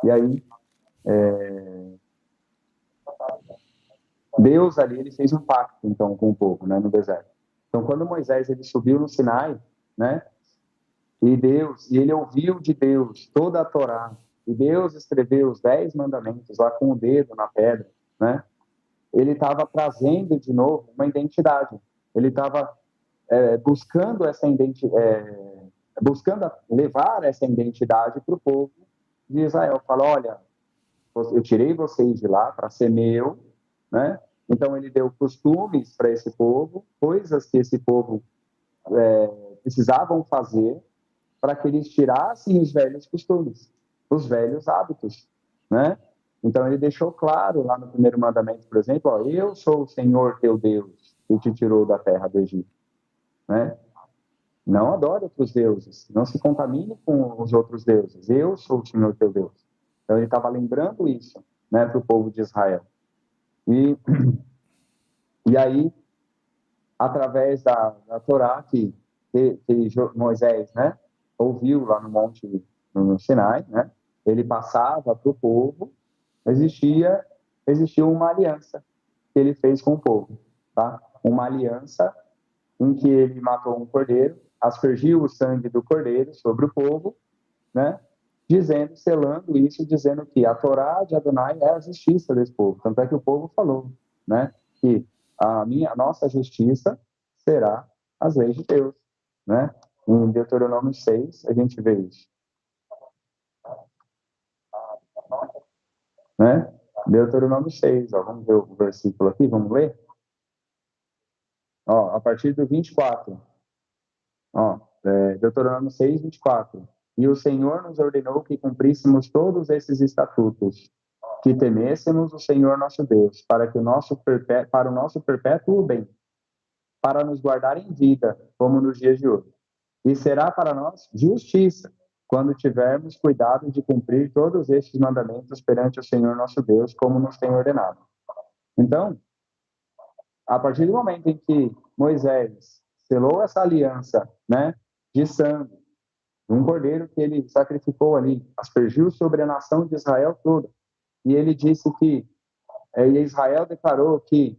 S2: e aí Deus ali, ele fez um pacto, então, com o povo, né, no deserto. Então, quando Moisés, ele subiu no Sinai, né, e ele ouviu de Deus toda a Torá, e Deus escreveu os 10 mandamentos lá com o dedo na pedra, né, ele estava trazendo de novo uma identidade. Ele estava buscando essa buscando levar essa identidade para o povo de Israel. Fala, olha, eu tirei vocês de lá para ser meu, né? Então ele deu costumes para esse povo, coisas que esse povo precisavam fazer para que eles tirassem os velhos costumes, os velhos hábitos, né? Então ele deixou claro lá no primeiro mandamento, por exemplo, ó, eu sou o Senhor teu Deus que te tirou da terra do Egito, né? Não adore outros deuses, não se contamine com os outros deuses. Eu sou o Senhor teu Deus. Então ele estava lembrando isso, né, para o povo de Israel. E aí, através da Torá que Moisés, né, ouviu lá no monte, no Sinai, né, ele passava para o povo, existia uma aliança que ele fez com o povo, tá? Uma aliança em que ele matou um cordeiro, aspergiu o sangue do cordeiro sobre o povo, né, dizendo, selando isso, dizendo que a Torá de Adonai é a justiça desse povo. Tanto é que o povo falou, né, que a nossa justiça será as leis de Deus, né? Em Deuteronômio 6, a gente vê isso, né? Deuteronômio 6, ó, vamos ver o versículo aqui, vamos ler? Ó, a partir do 24, ó, Deuteronômio 6, 24. E o Senhor nos ordenou que cumpríssemos todos esses estatutos, que temêssemos o Senhor nosso Deus, para o nosso perpétuo bem, para nos guardar em vida, como nos dias de hoje. E será para nós justiça, quando tivermos cuidado de cumprir todos estes mandamentos perante o Senhor nosso Deus, como nos tem ordenado. Então, a partir do momento em que Moisés selou essa aliança, né, de sangue, um cordeiro que ele sacrificou ali, aspergiu sobre a nação de Israel toda, e ele disse que, e Israel declarou que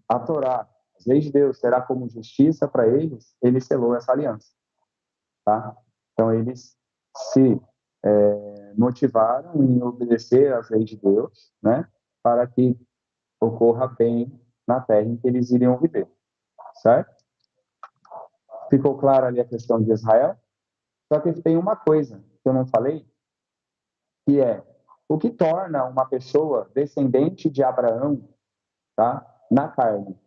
S2: a Torá, as leis de Deus, será como justiça para eles, ele selou essa aliança, tá? Então, eles se motivaram em obedecer às leis de Deus, né, para que ocorra bem na terra em que eles iriam viver, certo? Ficou claro ali a questão de Israel? Só que tem uma coisa que eu não falei, que é o que torna uma pessoa descendente de Abraão, tá, na carne,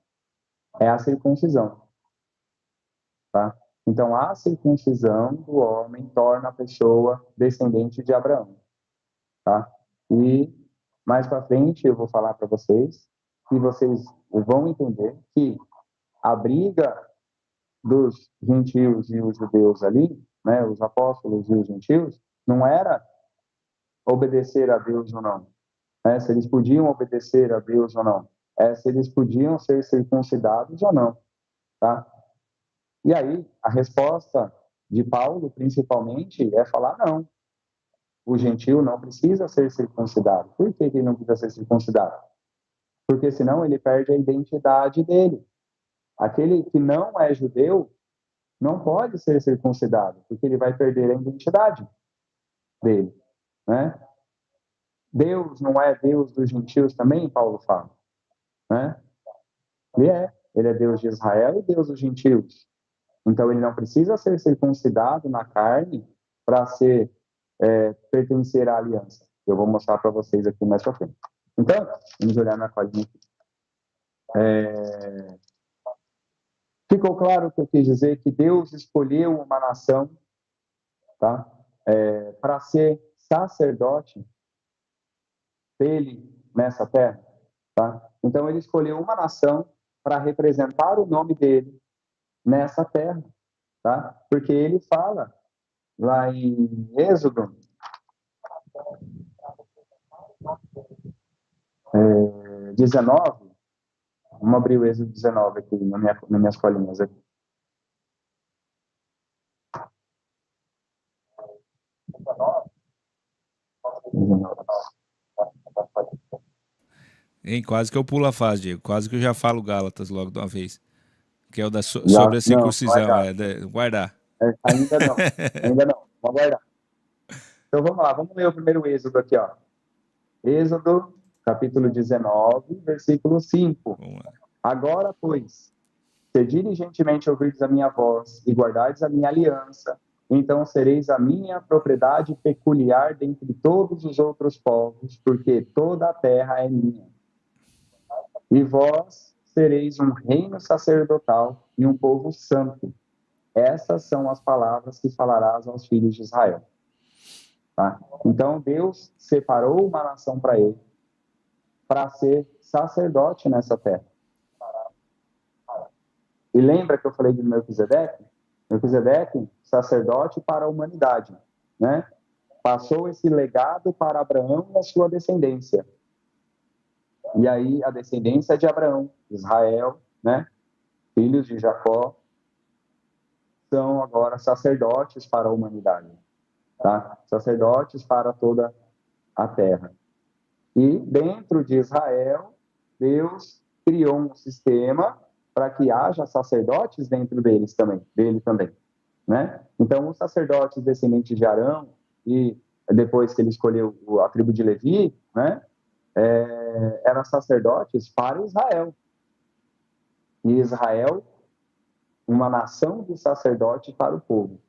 S2: é a circuncisão, tá? Então, a circuncisão do homem torna a pessoa descendente de Abraão, tá? E mais para frente eu vou falar para vocês e vocês vão entender que a briga dos gentios e os judeus ali, né, os apóstolos e os gentios, não era obedecer a Deus ou não, né, se eles podiam obedecer a Deus ou não, se eles podiam ser circuncidados ou não, tá? E aí, a resposta de Paulo, principalmente, é falar não. O gentio não precisa ser circuncidado. Por que ele não precisa ser circuncidado? Porque senão ele perde a identidade dele. Aquele que não é judeu não pode ser circuncidado, porque ele vai perder a identidade dele, né? Deus não é Deus dos gentios também, Paulo fala, né? Ele é Deus de Israel e Deus dos gentios. Então ele não precisa ser circuncidado na carne para pertencer à aliança. Eu vou mostrar para vocês aqui mais para frente. Então, vamos olhar na colinha aqui. Ficou claro que eu quis dizer que Deus escolheu uma nação, tá, para ser sacerdote dele nessa terra? Tá? Então, ele escolheu uma nação para representar o nome dele nessa terra. Tá? Porque ele fala lá em Êxodo 19, vamos abrir o Êxodo 19 aqui nas minhas colinhas aqui.
S1: Hein, quase que eu pulo a fase, Diego. Quase que eu já falo Gálatas logo de uma vez. Que é o sobre a
S2: Não,
S1: circuncisão. Guardar.
S2: ainda não. Ainda não. Vamos aguardar. Então vamos lá, vamos ler o primeiro Êxodo aqui, ó. Êxodo, capítulo 19, versículo 5.
S1: Vamos lá.
S2: Agora, pois, se diligentemente ouvirdes a minha voz e guardardes a minha aliança, então sereis a minha propriedade peculiar dentre todos os outros povos, porque toda a terra é minha. E vós sereis um reino sacerdotal e um povo santo. Essas são as palavras que falarás aos filhos de Israel. Tá? Então, Deus separou uma nação para ele, para ser sacerdote nessa terra. E lembra que eu falei de Melquisedeque? Melquisedeque, sacerdote para a humanidade, né? Passou esse legado para Abraão e a sua descendência. E aí, a descendência de Abraão, Israel, né? Filhos de Jacó, são agora sacerdotes para a humanidade, tá? Sacerdotes para toda a terra. E dentro de Israel, Deus criou um sistema para que haja sacerdotes dentro dele também, né? Então, os sacerdotes descendentes de Arão e depois que ele escolheu a tribo de Levi, né? Eram sacerdotes para Israel. E Israel, uma nação de sacerdotes para o povo,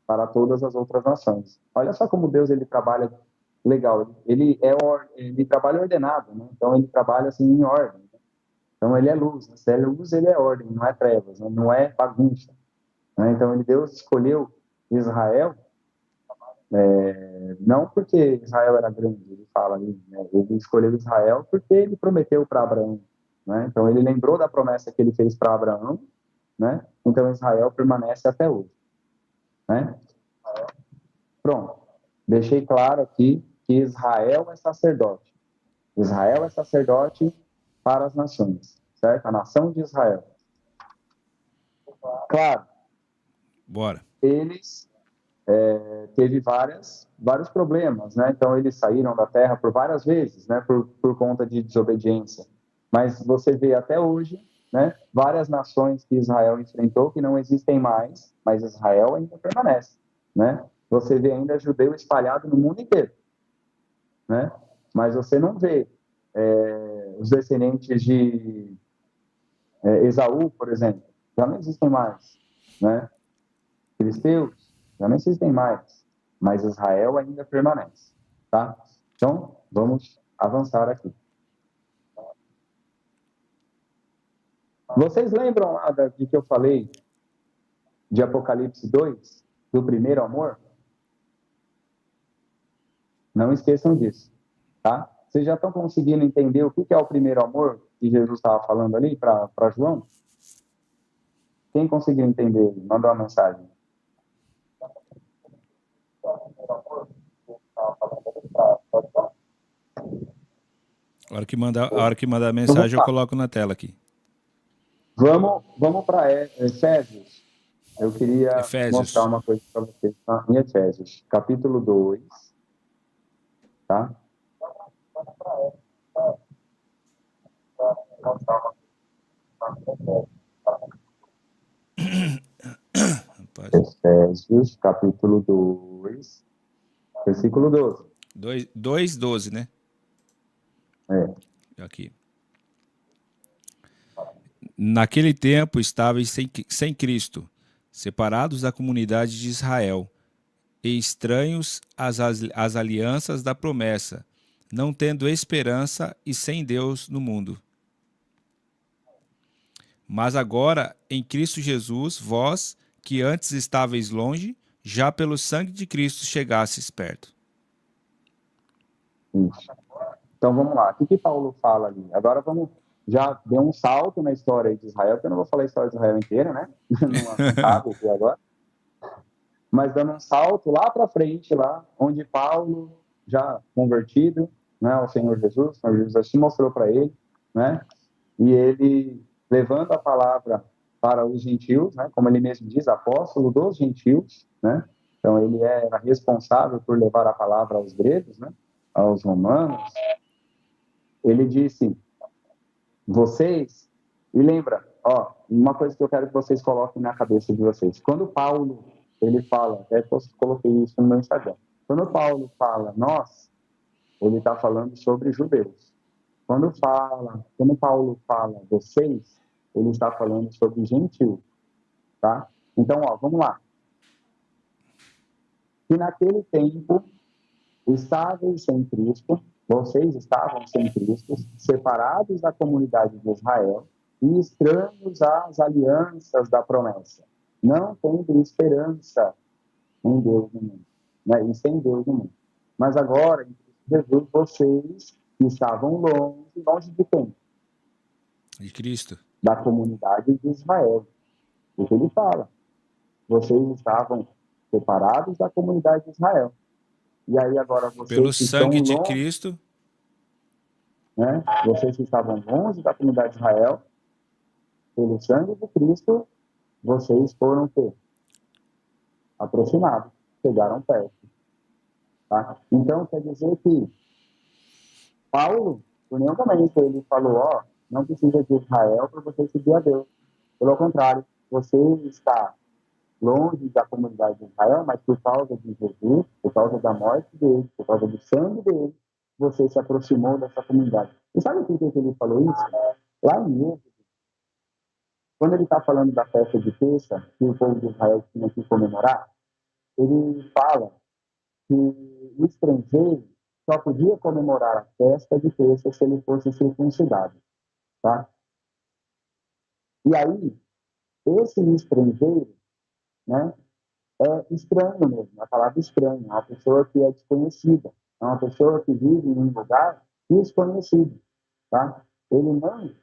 S2: para todas as outras nações. Olha só como Deus ele trabalha legal. Ele trabalha ordenado, né? Então ele trabalha assim em ordem. Né? Então ele é luz. Se é luz, ele é ordem, não é trevas, né? Não é bagunça. Né? Então Deus escolheu Israel não porque Israel era grande, ele fala ali, né? Ele escolheu Israel porque ele prometeu para Abraão. Né? Então ele lembrou da promessa que ele fez para Abraão, né? Então Israel permanece até hoje. Né? Pronto. Deixei claro aqui que Israel é sacerdote. Israel é sacerdote para as nações, certo? A nação de Israel. Claro.
S1: Bora.
S2: Eles teve vários problemas, né? Então eles saíram da terra por várias vezes, né? Por conta de desobediência. Mas você vê até hoje, né? Várias nações que Israel enfrentou que não existem mais, mas Israel ainda permanece, né? Você vê ainda judeu espalhado no mundo inteiro, né? Mas você não vê os descendentes de Esaú, por exemplo, já não existem mais, né? Filisteus já não existem mais, mas Israel ainda permanece, tá? Então, vamos avançar aqui. Vocês lembram lá de que eu falei de Apocalipse 2, do primeiro amor? Não esqueçam disso, tá? Vocês já estão conseguindo entender o que é o primeiro amor que Jesus estava falando ali para João? Quem conseguiu entender? Manda uma mensagem.
S1: A hora que mandar a mensagem, eu coloco na tela aqui.
S2: Vamos para Efésios. Eu queria mostrar uma coisa para vocês. Tá? Em Efésios, capítulo 2. Tá? Efésios, capítulo 2, versículo 12.
S1: 2:12, né? Aqui. Naquele tempo estáveis sem Cristo, separados da comunidade de Israel, e estranhos às alianças da promessa, não tendo esperança e sem Deus no mundo. Mas agora, em Cristo Jesus, vós, que antes estáveis longe, já pelo sangue de Cristo chegastes perto.
S2: Isso. Então vamos lá, o que Paulo fala ali? Agora vamos, já deu um salto na história de Israel, porque eu não vou falar a história de Israel inteira, né? Não cabe aqui agora. Mas dando um salto lá para frente, lá onde Paulo, já convertido, né, ao Senhor Jesus, o Senhor Jesus se mostrou para ele, né? E ele levando a palavra para os gentios, né? Como ele mesmo diz, apóstolo dos gentios, né? Então ele era responsável por levar a palavra aos gregos, né? Aos romanos. Ele disse: vocês, e lembra, ó, uma coisa que eu quero que vocês coloquem na cabeça de vocês. Quando Paulo, ele fala, até coloquei isso no meu Instagram. Quando Paulo fala nós, ele está falando sobre judeus. Quando Paulo fala vocês, ele está falando sobre gentios, tá? Então, ó, vamos lá. E naquele tempo, estáveis sem Cristo, vocês estavam sem Cristo, separados da comunidade de Israel e estranhos às alianças da promessa, não tendo esperança em Deus no mundo, né? E sem Deus no mundo. Mas agora, em Cristo Jesus, vocês que estavam longe de quem?
S1: De Cristo.
S2: Da comunidade de Israel. O que ele fala? Vocês estavam separados da comunidade de Israel. E aí agora vocês
S1: Pelo
S2: que estão
S1: sangue de
S2: longe,
S1: Cristo,
S2: né? Vocês que estavam longe da comunidade de Israel, pelo sangue de Cristo, vocês foram aproximados, chegaram perto. Tá? Então, quer dizer que Paulo, por nenhum momento, ele falou, ó, não precisa de Israel para você seguir a Deus. Pelo contrário, você está longe da comunidade de Israel, mas por causa de Jesus, por causa da morte dele, por causa do sangue dele, você se aproximou dessa comunidade. E sabe por que ele falou isso? Lá em Êxodo, quando ele está falando da festa de Pêssah, que o povo de Israel tinha que comemorar, ele fala que o estrangeiro só podia comemorar a festa de Pêssah se ele fosse circuncidado, tá? E aí, esse estrangeiro, né, é estranho mesmo, a palavra estranho, é uma pessoa que é desconhecida, é uma pessoa que vive em um lugar desconhecido, tá? Ele não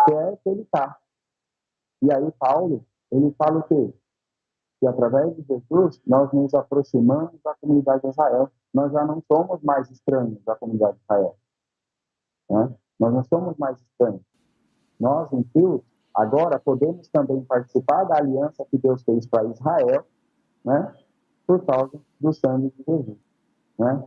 S2: quer que ele está. E aí Paulo, ele fala o quê? Que através de Jesus, nós nos aproximamos da comunidade de Israel. Nós já não somos mais estranhos da comunidade de Israel, né? Nós não somos mais estranhos. Nós, gentios, agora podemos também participar da aliança que Deus fez para Israel, né? Por causa do sangue de Jesus, né?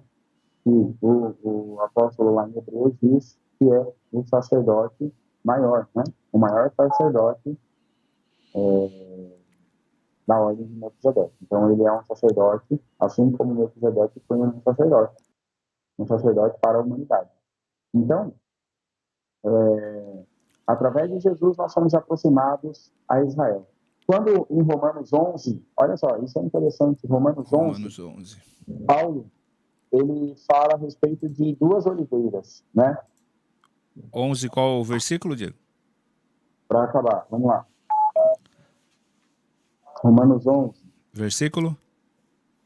S2: E o apóstolo lá em Hebreus diz que é o sacerdote maior, né? O maior sacerdote da ordem de Melquisedeque. Então ele é um sacerdote, assim como Melquisedeque foi um sacerdote para a humanidade. Então, através de Jesus nós somos aproximados a Israel. Quando em Romanos 11, olha só, isso é interessante, Romanos 11, Paulo, ele fala a respeito de duas oliveiras, né?
S1: 11, qual o versículo, Diego?
S2: Para acabar, vamos lá. Romanos 11.
S1: Versículo?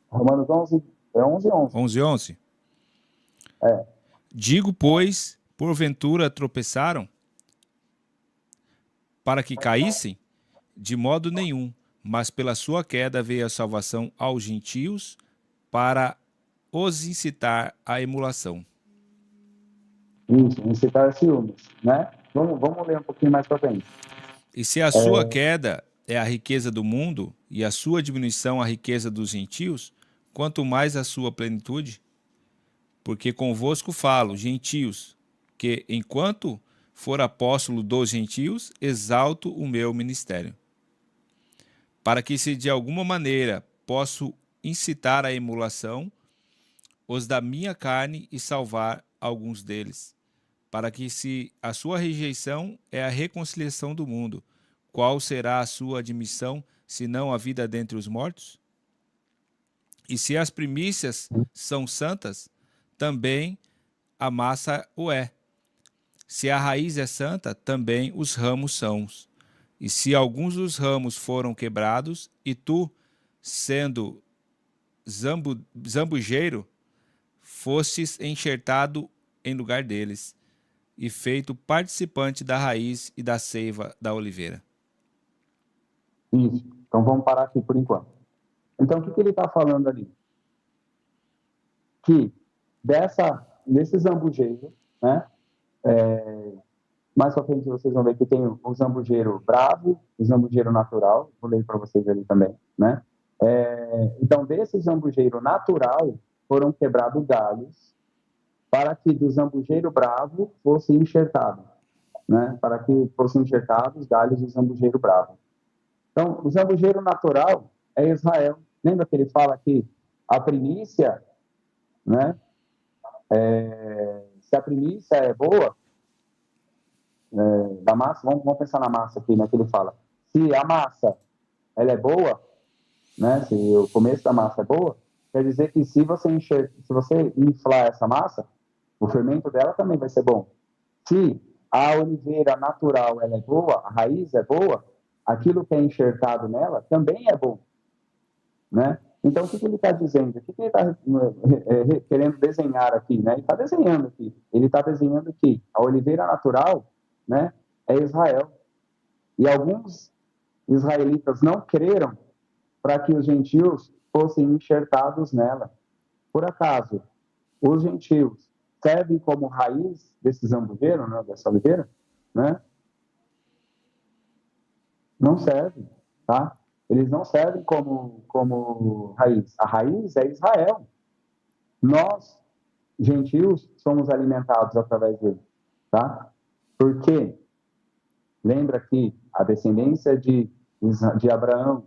S2: Romanos 11, é 11:11.
S1: 11:11.
S2: É.
S1: Digo, pois, porventura tropeçaram para que caíssem? De modo nenhum, mas pela sua queda veio a salvação aos gentios para os incitar à emulação.
S2: Isso, incitar ciúmes, né? Vamos ler um pouquinho mais para frente.
S1: E se a sua queda é a riqueza do mundo e a sua diminuição a riqueza dos gentios, quanto mais a sua plenitude? Porque convosco falo, gentios, que enquanto for apóstolo dos gentios, exalto o meu ministério. Para que se de alguma maneira posso incitar à emulação os da minha carne e salvar alguns deles. Para que se a sua rejeição é a reconciliação do mundo, qual será a sua admissão, senão a vida dentre os mortos? E se as primícias são santas, também a massa o é. Se a raiz é santa, também os ramos são. E se alguns dos ramos foram quebrados, e tu, sendo zambujeiro, fostes enxertado em lugar deles e feito participante da raiz e da seiva da oliveira.
S2: Isso. Então vamos parar aqui por enquanto. Então o que ele está falando ali? Que desse zambujeiro, né? Mais pra frente vocês vão ver que tem o zambujeiro bravo, o zambujeiro natural. Vou ler para vocês ali também, né? Então desse zambujeiro natural foram quebrados galhos para que do zambujeiro bravo fosse enxertado, né? Para que fossem enxertados os galhos do zambujeiro bravo. Então, o zambujeiro natural é Israel. Lembra que ele fala que a primícia, né? Se a primícia é boa, da massa, vamos pensar na massa aqui, né? Que ele fala, se a massa ela é boa, né? Se o começo da massa é boa, quer dizer que se você inflar essa massa, o fermento dela também vai ser bom. Se a oliveira natural ela é boa, a raiz é boa, aquilo que é enxertado nela também é bom, né? Então, o que ele está dizendo? O que ele está querendo desenhar aqui, né? Ele está desenhando aqui. Ele está desenhando que a oliveira natural, né, é Israel. E alguns israelitas não creram para que os gentios fossem enxertados nela. Por acaso, os gentios servem como raiz desse zambujeiro, né, dessa oliveira, né? Não servem, tá? Eles não servem como raiz. A raiz é Israel. Nós, gentios, somos alimentados através dele, tá? Porque lembra que a descendência de Abraão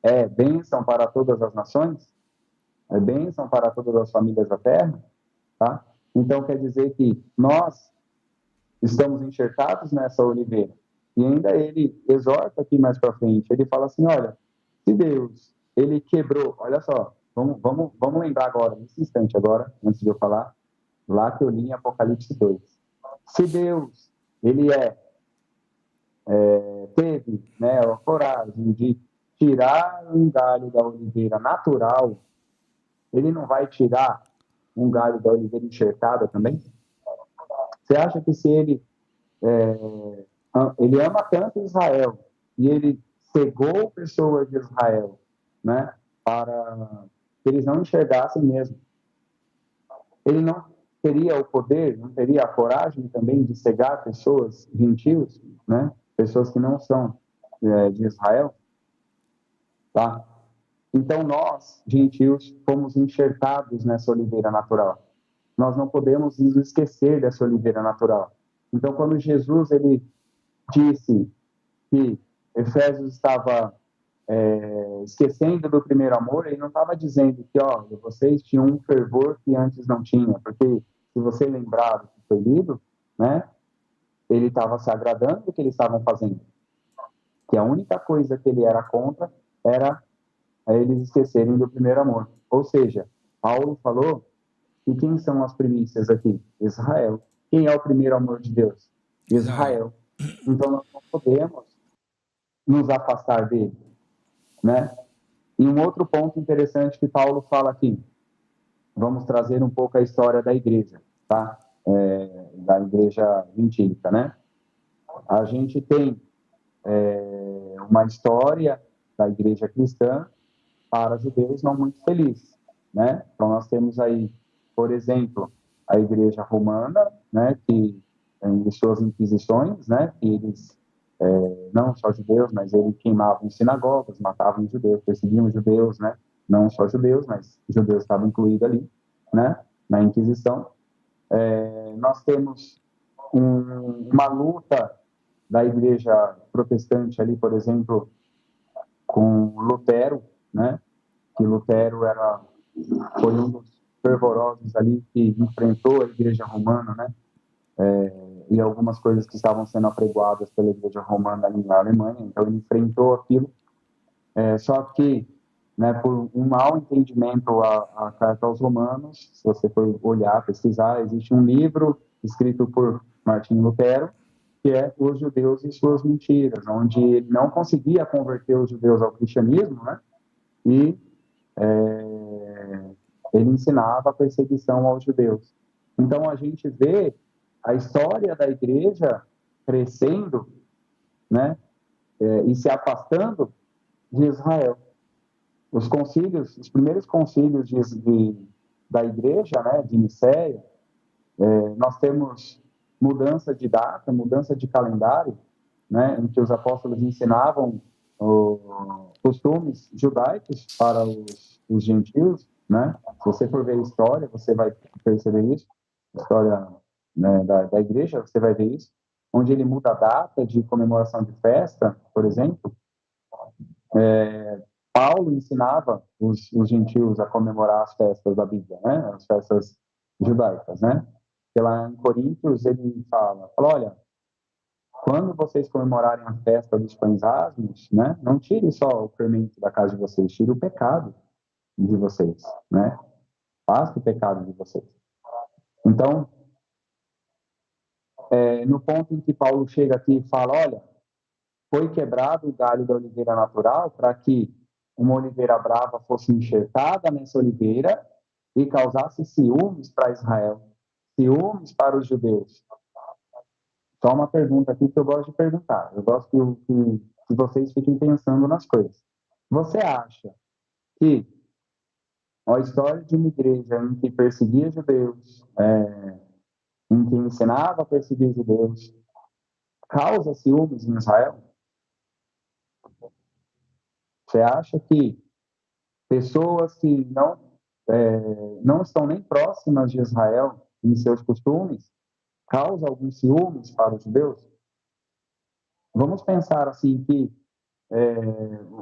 S2: é bênção para todas as nações, é bênção para todas as famílias da terra, tá? Então quer dizer que nós estamos enxertados nessa oliveira. E ainda ele exorta aqui mais para frente, ele fala assim, olha, se Deus, ele quebrou, olha só, vamos lembrar agora, nesse instante agora, antes de eu falar, lá que eu li em Apocalipse 2. Se Deus, ele teve, né, a coragem de tirar um galho da oliveira natural, ele não vai tirar um galho da oliveira enxertada também? Você acha que se ele ama tanto Israel e ele cegou pessoas de Israel, né, para que eles não enxergassem mesmo, ele não teria o poder, não teria a coragem também de cegar pessoas gentios, né, pessoas que não são de Israel, tá? Então nós, gentios, fomos enxertados nessa oliveira natural. Nós não podemos nos esquecer dessa oliveira natural. Então quando Jesus ele disse que Efésios estava esquecendo do primeiro amor, ele não estava dizendo que, ó, vocês tinham um fervor que antes não tinha, porque se você lembrar do que foi lido, né, ele estava se agradando do que eles estavam fazendo. Que a única coisa que ele era contra era eles esquecerem do primeiro amor. Ou seja, Paulo falou que quem são as primícias aqui? Israel. Quem é o primeiro amor de Deus? Israel. Então nós não podemos nos afastar dele, né? E um outro ponto interessante que Paulo fala aqui, vamos trazer um pouco a história da igreja, tá? Da igreja gentílica, né? A gente tem uma história da igreja cristã para judeus não muito feliz, né? Então nós temos aí, por exemplo, a igreja romana, né? Que em suas inquisições, né? Que eles não só judeus, mas eles queimavam sinagogas, matavam judeus, perseguiam judeus, né? Não só judeus, mas judeus estavam incluídos ali, né? Na Inquisição. Nós temos uma luta da igreja protestante ali, por exemplo, com Lutero, né? Que Lutero foi um dos fervorosos ali que enfrentou a igreja romana, né? E algumas coisas que estavam sendo apregoadas pela igreja romana ali na Alemanha, então ele enfrentou aquilo, só que, né, por um mau entendimento a carta aos romanos, se você for olhar, pesquisar, existe um livro escrito por Martinho Lutero, que é Os Judeus e Suas Mentiras, onde ele não conseguia converter os judeus ao cristianismo, né, e ele ensinava a perseguição aos judeus. Então, a gente vê a história da igreja crescendo, né, e se afastando de Israel. Os concílios, os primeiros concílios da igreja, né, de Nicéia, nós temos mudança de data, mudança de calendário, né, em que os apóstolos ensinavam costumes judaicos para os gentios, né? Se você for ver a história, você vai perceber isso, a história, né, da igreja, você vai ver isso, onde ele muda a data de comemoração de festa, por exemplo. Paulo ensinava os gentios a comemorar as festas da Bíblia, né? As festas judaicas, né? E lá em Coríntios ele fala, olha, quando vocês comemorarem a festa dos pães asmos, né? Não tire só o fermento da casa de vocês, tire o pecado de vocês, né? Faça o pecado de vocês. Então, no ponto em que Paulo chega aqui e fala, olha, foi quebrado o galho da oliveira natural para que uma oliveira brava fosse enxertada nessa oliveira e causasse ciúmes para Israel, ciúmes para os judeus. Só uma pergunta aqui que eu gosto de perguntar. Eu gosto que vocês fiquem pensando nas coisas. Você acha que a história de uma igreja em que perseguia judeus, em que ensinava a perseguir judeus, causa ciúmes em Israel? Você acha que pessoas que não estão nem próximas de Israel em seus costumes causam alguns ciúmes para os judeus? Vamos pensar assim que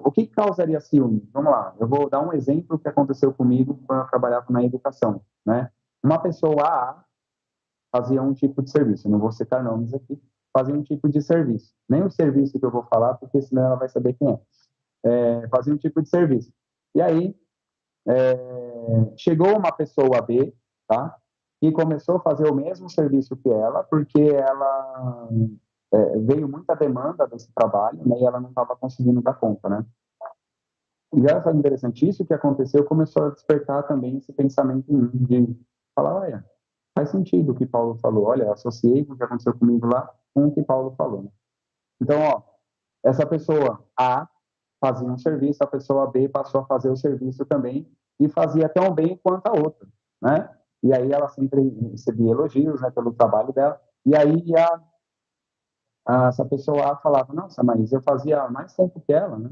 S2: o que causaria ciúme? Vamos lá, eu vou dar um exemplo que aconteceu comigo quando eu trabalhava na educação, né? Uma pessoa A fazia um tipo de serviço, não vou citar nomes aqui, fazia um tipo de serviço. Nem o serviço que eu vou falar, porque senão ela vai saber quem é. Fazia um tipo de serviço. E aí, chegou uma pessoa B, tá? E começou a fazer o mesmo serviço que ela, porque ela veio muita demanda desse trabalho, né? E ela não estava conseguindo dar conta, né? E olha só interessante, isso que aconteceu começou a despertar também esse pensamento em mim de falar, olha, faz sentido o que Paulo falou, olha, eu associei o que aconteceu comigo lá com o que Paulo falou, né? Então, ó, essa pessoa A fazia um serviço, a pessoa B passou a fazer o serviço também e fazia tão bem quanto a outra, né? E aí ela sempre recebia elogios, né, pelo trabalho dela. E aí essa pessoa A falava, nossa, mas eu fazia mais tempo que ela, né?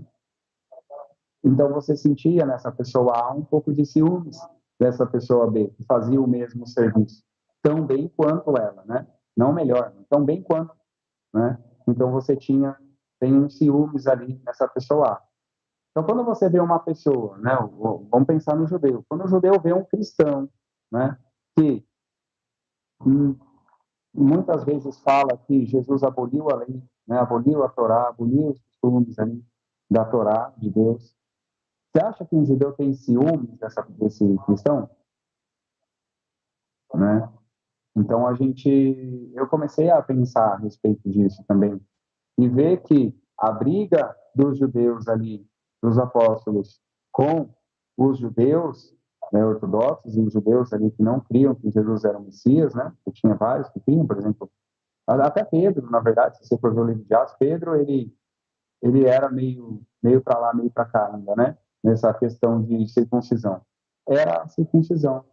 S2: Então você sentia nessa pessoa A um pouco de ciúmes dessa pessoa B, que fazia o mesmo serviço, tão bem quanto ela, né? Não melhor, tão bem quanto, né? Então você tem um ciúmes ali nessa pessoa A. Então, quando você vê uma pessoa, né, vamos pensar no judeu, quando o judeu vê um cristão, né, que muitas vezes fala que Jesus aboliu a lei, né, aboliu a Torá, aboliu os costumes ali da Torá de Deus, você acha que um judeu tem ciúmes desse cristão? Né? Então, eu comecei a pensar a respeito disso também, e ver que a briga dos judeus ali, dos apóstolos, com os judeus, né, ortodoxos e os judeus ali que não criam que Jesus era o Messias, né? Que tinha vários que criam, por exemplo, até Pedro, na verdade, se você for ver o livro de Atos, Pedro, ele era meio para lá, meio para cá ainda, né? Nessa questão de circuncisão. Era a circuncisão,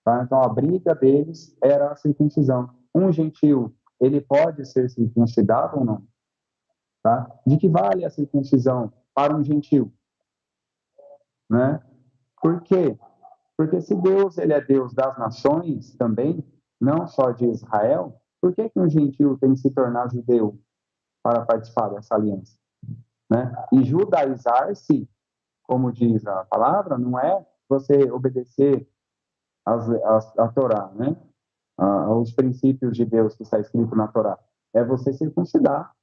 S2: tá? Então, a briga deles era a circuncisão. Um gentil, ele pode ser circuncidado ou não? Tá? De que vale a circuncisão para um gentil? Né? Por quê? Porque se Deus ele é Deus das nações também, não só de Israel, por que um gentil tem que se tornar judeu para participar dessa aliança? Né? E judaizar-se, como diz a palavra, não é você obedecer a Torá, né? Aos princípios de Deus que está escrito na Torá. É você circuncidar,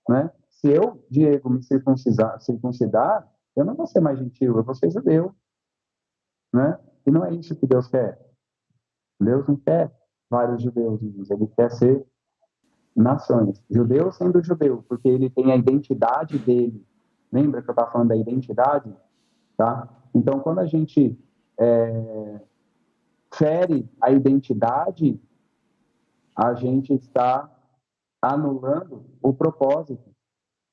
S2: né? Se eu, Diego, me circuncidar, eu não vou ser mais gentil, eu vou ser judeu, né? E não é isso que Deus quer. Deus não quer vários judeus, ele quer ser nações. Judeu sendo judeu, porque ele tem a identidade dele. Lembra que eu estava falando da identidade? Tá? Então, quando a gente fere a identidade, a gente está anulando o propósito.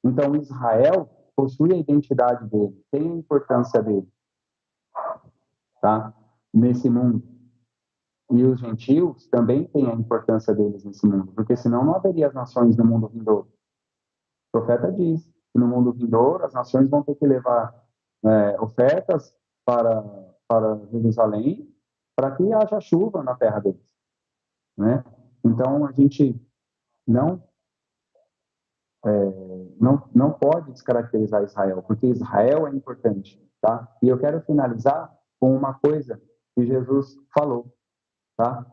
S2: Então, Israel possui a identidade dele, tem a importância dele, tá? Nesse mundo. E os gentios também têm a importância deles nesse mundo, porque senão não haveria as nações no mundo vindouro. O profeta diz que no mundo vindouro as nações vão ter que levar ofertas para Jerusalém para que haja chuva na terra deles, né? Então a gente não não pode descaracterizar Israel, porque Israel é importante, tá? E eu quero finalizar com uma coisa que Jesus falou, tá?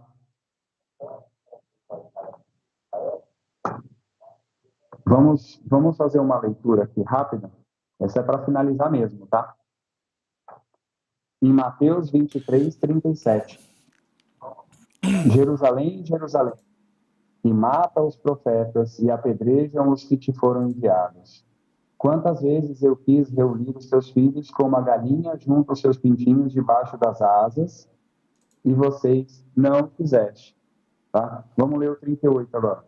S2: Vamos fazer uma leitura aqui rápida. Essa é para finalizar mesmo, tá? Em Mateus 23, 37. Jerusalém, Jerusalém, que mata os profetas e apedrejam os que te foram enviados. Quantas vezes eu quis reunir os teus filhos como a galinha junto aos seus pintinhos debaixo das asas, e vocês não quiseste. Tá? Vamos ler o 38 agora.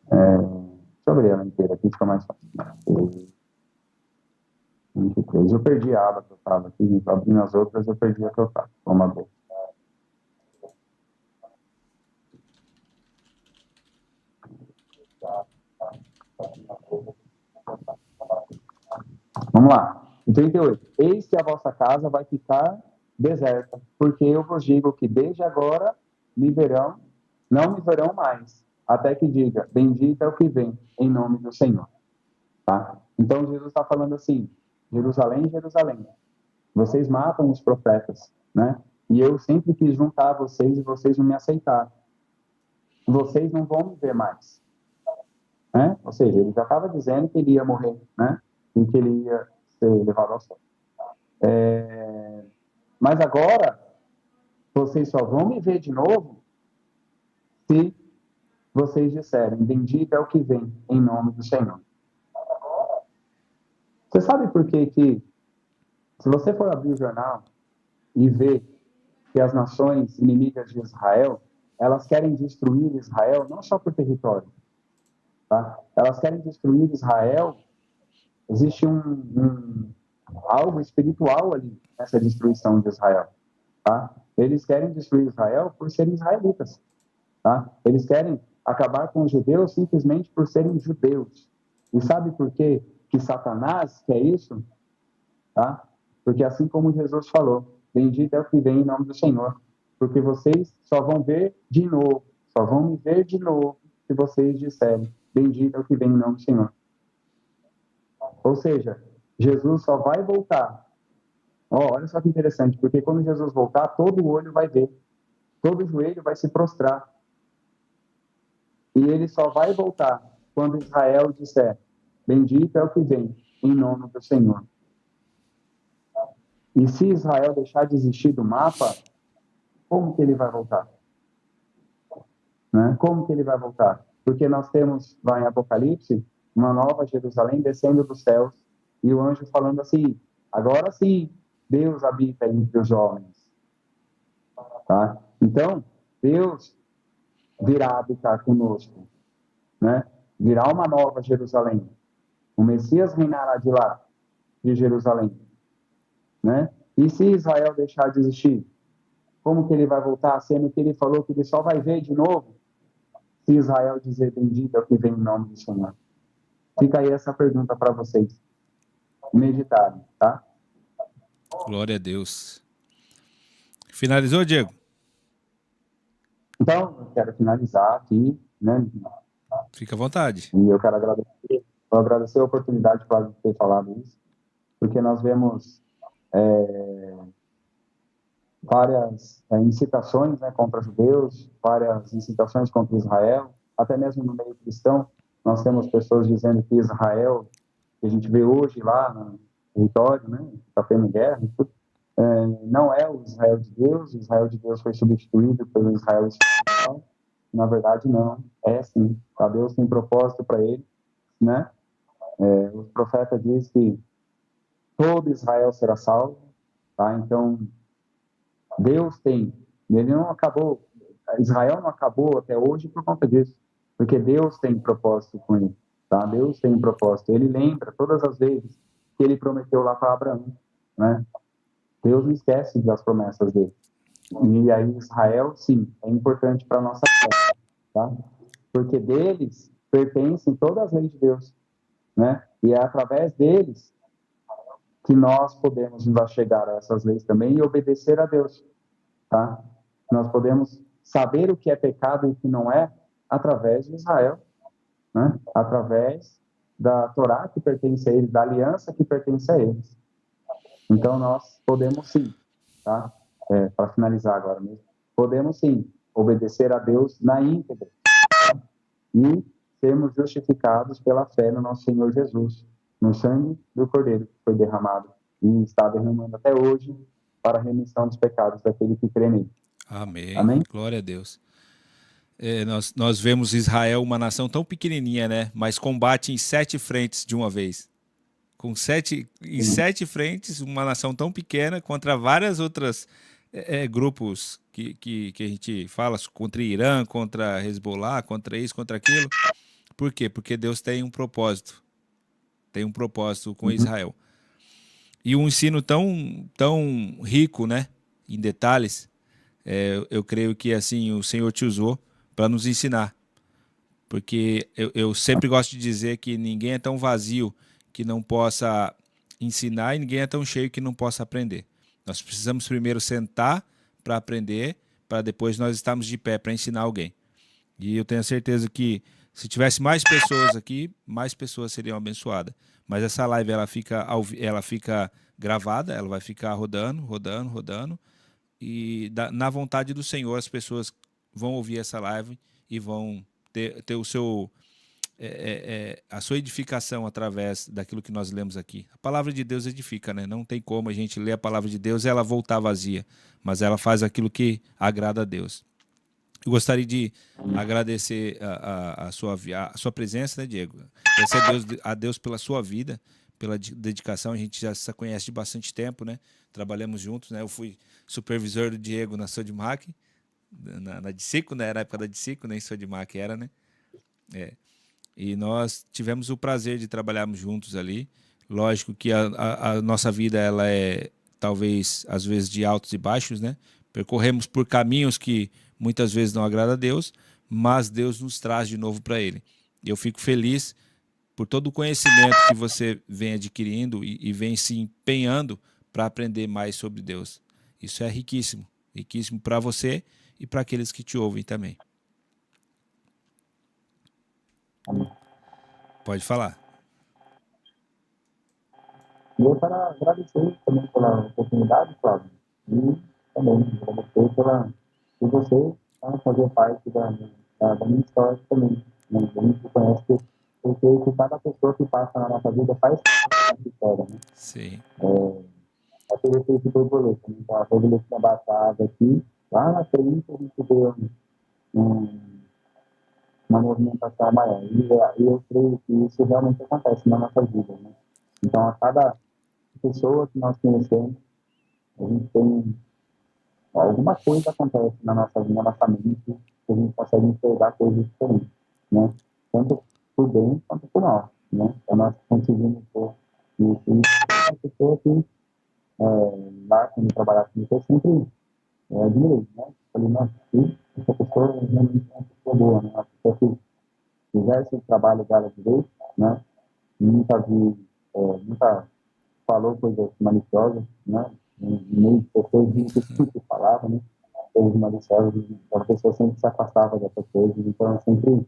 S2: Deixa eu ler ela inteira aqui, fica mais fácil. 23. Eu perdi a aba que eu estava aqui, abrindo as outras, eu perdi a que eu estava. Vamos abrir. Vamos lá. 38. Eis que a vossa casa vai ficar deserta, porque eu vos digo que desde agora não me verão mais, até que diga, bendito é o que vem, em nome do Senhor. Tá? Então Jesus está falando assim, Jerusalém, Jerusalém, vocês matam os profetas, né? E eu sempre quis juntar vocês e vocês não me aceitaram. Vocês não vão me ver mais. Né? Ou seja, ele já estava dizendo que ele ia morrer, né? E que ele ia ser levado ao céu. Mas agora, vocês só vão me ver de novo se vocês disserem, bendito é o que vem, em nome do Senhor. Você sabe por que se você for abrir o jornal e ver que as nações inimigas de Israel, elas querem destruir Israel não só por território, tá? Elas querem destruir Israel, existe algo espiritual ali nessa destruição de Israel, tá? Eles querem destruir Israel por serem israelitas, tá? Eles querem acabar com os judeus simplesmente por serem judeus. E sabe por quê que Satanás quer isso? Tá? Porque assim como Jesus falou, bendito é o que vem em nome do Senhor, porque vocês só vão ver de novo, só vão me ver de novo se vocês disserem, bendito é o que vem em nome do Senhor. Ou seja, Jesus só vai voltar. Olha só que interessante, porque quando Jesus voltar, todo olho vai ver, todo joelho vai se prostrar. E ele só vai voltar quando Israel disser, bendito é o que vem em nome do Senhor. E se Israel deixar de existir do mapa, como que ele vai voltar? Né? Como que ele vai voltar? Porque nós temos, lá em Apocalipse, uma nova Jerusalém descendo dos céus, e o anjo falando assim, agora sim, Deus habita entre os homens. Tá? Então, Deus virá habitar conosco, né? Virá uma nova Jerusalém. O Messias reinará de lá, de Jerusalém, né? E se Israel deixar de existir, como que ele vai voltar, sendo que ele falou que ele só vai ver de novo se Israel dizer bendito é o que vem em nome do Senhor? Fica aí essa pergunta para vocês meditarem, tá?
S1: Glória a Deus. Finalizou, Diego?
S2: Então, eu quero finalizar aqui, né?
S1: Fica à vontade.
S2: E eu quero agradecer a oportunidade de ter falado isso, porque nós vemos várias incitações, né, contra judeus, várias incitações contra Israel, até mesmo no meio cristão, nós temos pessoas dizendo que Israel, que a gente vê hoje lá no território, né, está tendo guerra, não é o Israel de Deus foi substituído pelo Israel espiritual, na verdade não, é sim, tá? Deus tem propósito para ele, né, o profeta diz que todo Israel será salvo, tá? Então, Deus tem, ele não acabou, Israel não acabou até hoje por conta disso, porque Deus tem propósito com ele, tá? Deus tem um propósito. Ele lembra todas as vezes que ele prometeu lá para Abraão, né? Deus não esquece das promessas dele. E aí Israel, sim, é importante para nossa fé, tá? Porque deles pertencem todas as leis de Deus, né? E é através deles que nós podemos nos chegar a essas leis também e obedecer a Deus, tá? Nós podemos saber o que é pecado e o que não é através de Israel, né? Através da Torá que pertence a eles, da aliança que pertence a eles. Então nós podemos sim, tá? Para finalizar agora mesmo, podemos sim obedecer a Deus na íntegra, tá? E sermos justificados pela fé no nosso Senhor Jesus, no sangue do Cordeiro que foi derramado e está derramando até hoje para a remissão dos pecados daquele que crê nele.
S1: Amém.
S2: Amém?
S1: Glória a Deus. Nós vemos Israel uma nação tão pequenininha, né? Mas combate em 7 frentes de uma vez. Em 7 frentes, uma nação tão pequena contra várias outras grupos que a gente fala contra Irã, contra Hezbollah, contra isso, contra aquilo. Por quê? Porque Deus tem um propósito. Tem um propósito com Israel. E um ensino tão rico, né? Em detalhes. Eu creio que assim o Senhor te usou para nos ensinar. Porque eu sempre gosto de dizer que ninguém é tão vazio que não possa ensinar e ninguém é tão cheio que não possa aprender. Nós precisamos primeiro sentar para aprender, para depois nós estarmos de pé para ensinar alguém. E eu tenho certeza que se tivesse mais pessoas aqui, mais pessoas seriam abençoadas. Mas essa live ela fica gravada, ela vai ficar rodando, rodando, rodando. E na vontade do Senhor as pessoas vão ouvir essa live e vão ter o seu a sua edificação através daquilo que nós lemos aqui. A palavra de Deus edifica, né? Não tem como a gente ler a palavra de Deus e ela voltar vazia, mas ela faz aquilo que agrada a Deus. Eu gostaria de agradecer a sua presença, né, Diego? Agradecer a Deus pela sua vida, pela dedicação. A gente já se conhece de bastante tempo, né? Trabalhamos juntos, né? Eu fui supervisor do Diego na Sodimac, na Dicico, né? Era a época da Dicico, nem Sodimac era, né? E nós tivemos o prazer de trabalharmos juntos ali. Lógico que a nossa vida ela é talvez às vezes de altos e baixos, né? Percorremos por caminhos que muitas vezes não agradam a Deus, mas Deus nos traz de novo para Ele. Eu fico feliz por todo o conhecimento que você vem adquirindo e vem se empenhando para aprender mais sobre Deus. Isso é riquíssimo, riquíssimo para você e para aqueles que te ouvem também. Pode falar.
S2: E eu quero agradecer também pela oportunidade, Flávio, e também agradecer por você fazer parte da minha história também. Né? A gente conhece porque cada pessoa que passa na nossa vida faz parte da nossa história. Né?
S1: Sim.
S2: Aquele efeito de borboleta. Né? Então, a borboleta batata aqui, lá na frente a gente vê uma movimentação maior. E eu creio que isso realmente acontece na nossa vida. Né? Então, a cada pessoa que nós conhecemos, a gente tem alguma coisa acontece na nossa mente que a gente consegue enxergar coisas diferentes, né? Tanto por bem quanto por mal, né? Então nós conseguimos ter isso. E a pessoa que lá quando trabalhar comigo, eu sempre admirei, né? Falei, nossa, essa pessoa realmente é uma pessoa boa, né? Uma pessoa que exerce o trabalho dela direito, né? Nunca vi, nunca falou coisas maliciosas, né? No meio de pessoas que falava, né? Coisas maliciosas, a pessoa sempre se afastava dessas coisas, então eu sempre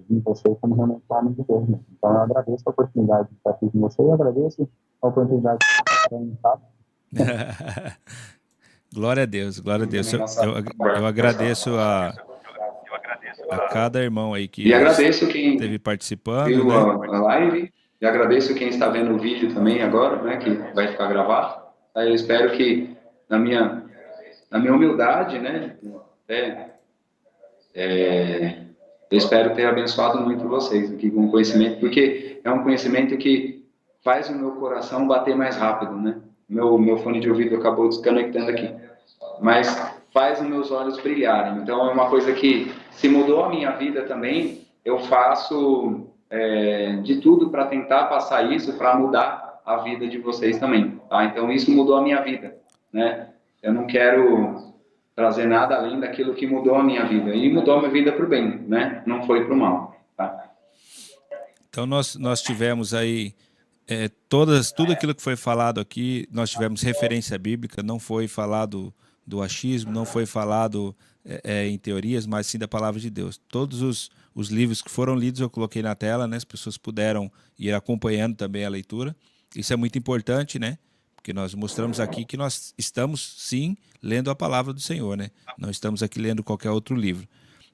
S2: vi você como realmente um homem de Deus, né? Então eu agradeço a oportunidade de estar aqui com você e agradeço a oportunidade de estar aqui, tá?
S1: Glória a Deus, glória a Deus. Eu agradeço a cada irmão aí que
S3: E agradeço quem
S1: esteve participando,
S3: viu
S1: né?
S3: a live, e agradeço quem está vendo o vídeo também agora, né, que vai ficar gravado. Aí eu espero que, na minha humildade, né, eu espero ter abençoado muito vocês aqui com o conhecimento, porque é um conhecimento que faz o meu coração bater mais rápido, né? Meu fone de ouvido acabou desconectando aqui. Mas faz os meus olhos brilharem. Então, é uma coisa que, se mudou a minha vida também, eu faço de tudo para tentar passar isso, para mudar a vida de vocês também. Tá? Então, isso mudou a minha vida, né? Eu não quero trazer nada além daquilo que mudou a minha vida. E mudou a minha vida para o bem, né? Não foi para o mal. Tá?
S1: Então nós tivemos aí tudo aquilo que foi falado aqui, nós tivemos referência bíblica, não foi falado do achismo, não foi falado em teorias, mas sim da palavra de Deus. Todos os livros que foram lidos eu coloquei na tela, né? As pessoas puderam ir acompanhando também a leitura. Isso é muito importante, né? Porque nós mostramos aqui que nós estamos, sim, lendo a palavra do Senhor, né? Não estamos aqui lendo qualquer outro livro.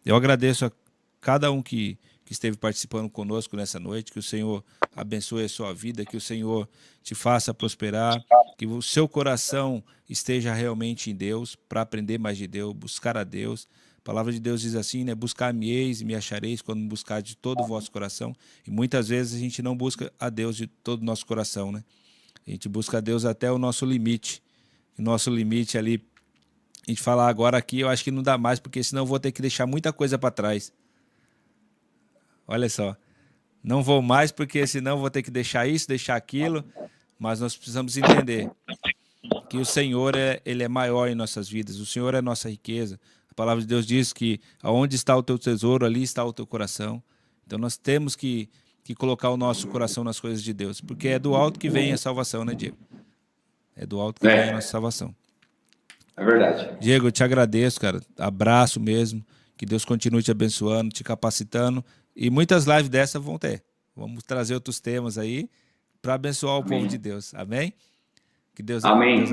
S1: Eu agradeço a cada um que esteve participando conosco nessa noite, que o Senhor abençoe a sua vida, que o Senhor te faça prosperar, que o seu coração esteja realmente em Deus, para aprender mais de Deus, buscar a Deus. A palavra de Deus diz assim, né? Buscar-me-eis e me achareis quando me buscar de todo o vosso coração. E muitas vezes a gente não busca a Deus de todo o nosso coração, né? A gente busca a Deus até o nosso limite. O nosso limite ali, a gente falar agora aqui, eu acho que não dá mais, porque senão eu vou ter que deixar muita coisa para trás. Olha só, não vou mais porque senão vou ter que deixar isso, deixar aquilo, mas nós precisamos entender que o Senhor ele é maior em nossas vidas, o Senhor é nossa riqueza. A palavra de Deus diz que aonde está o teu tesouro, ali está o teu coração. Então nós temos que colocar o nosso coração nas coisas de Deus, porque é do alto que vem a salvação, né, Diego? É do alto que vem a nossa salvação.
S3: É verdade.
S1: Diego, eu te agradeço, cara. Abraço mesmo. Que Deus continue te abençoando, te capacitando. E muitas lives dessas vão ter. Vamos trazer outros temas aí para abençoar o povo de Deus. Amém? Que Deus
S3: Amém.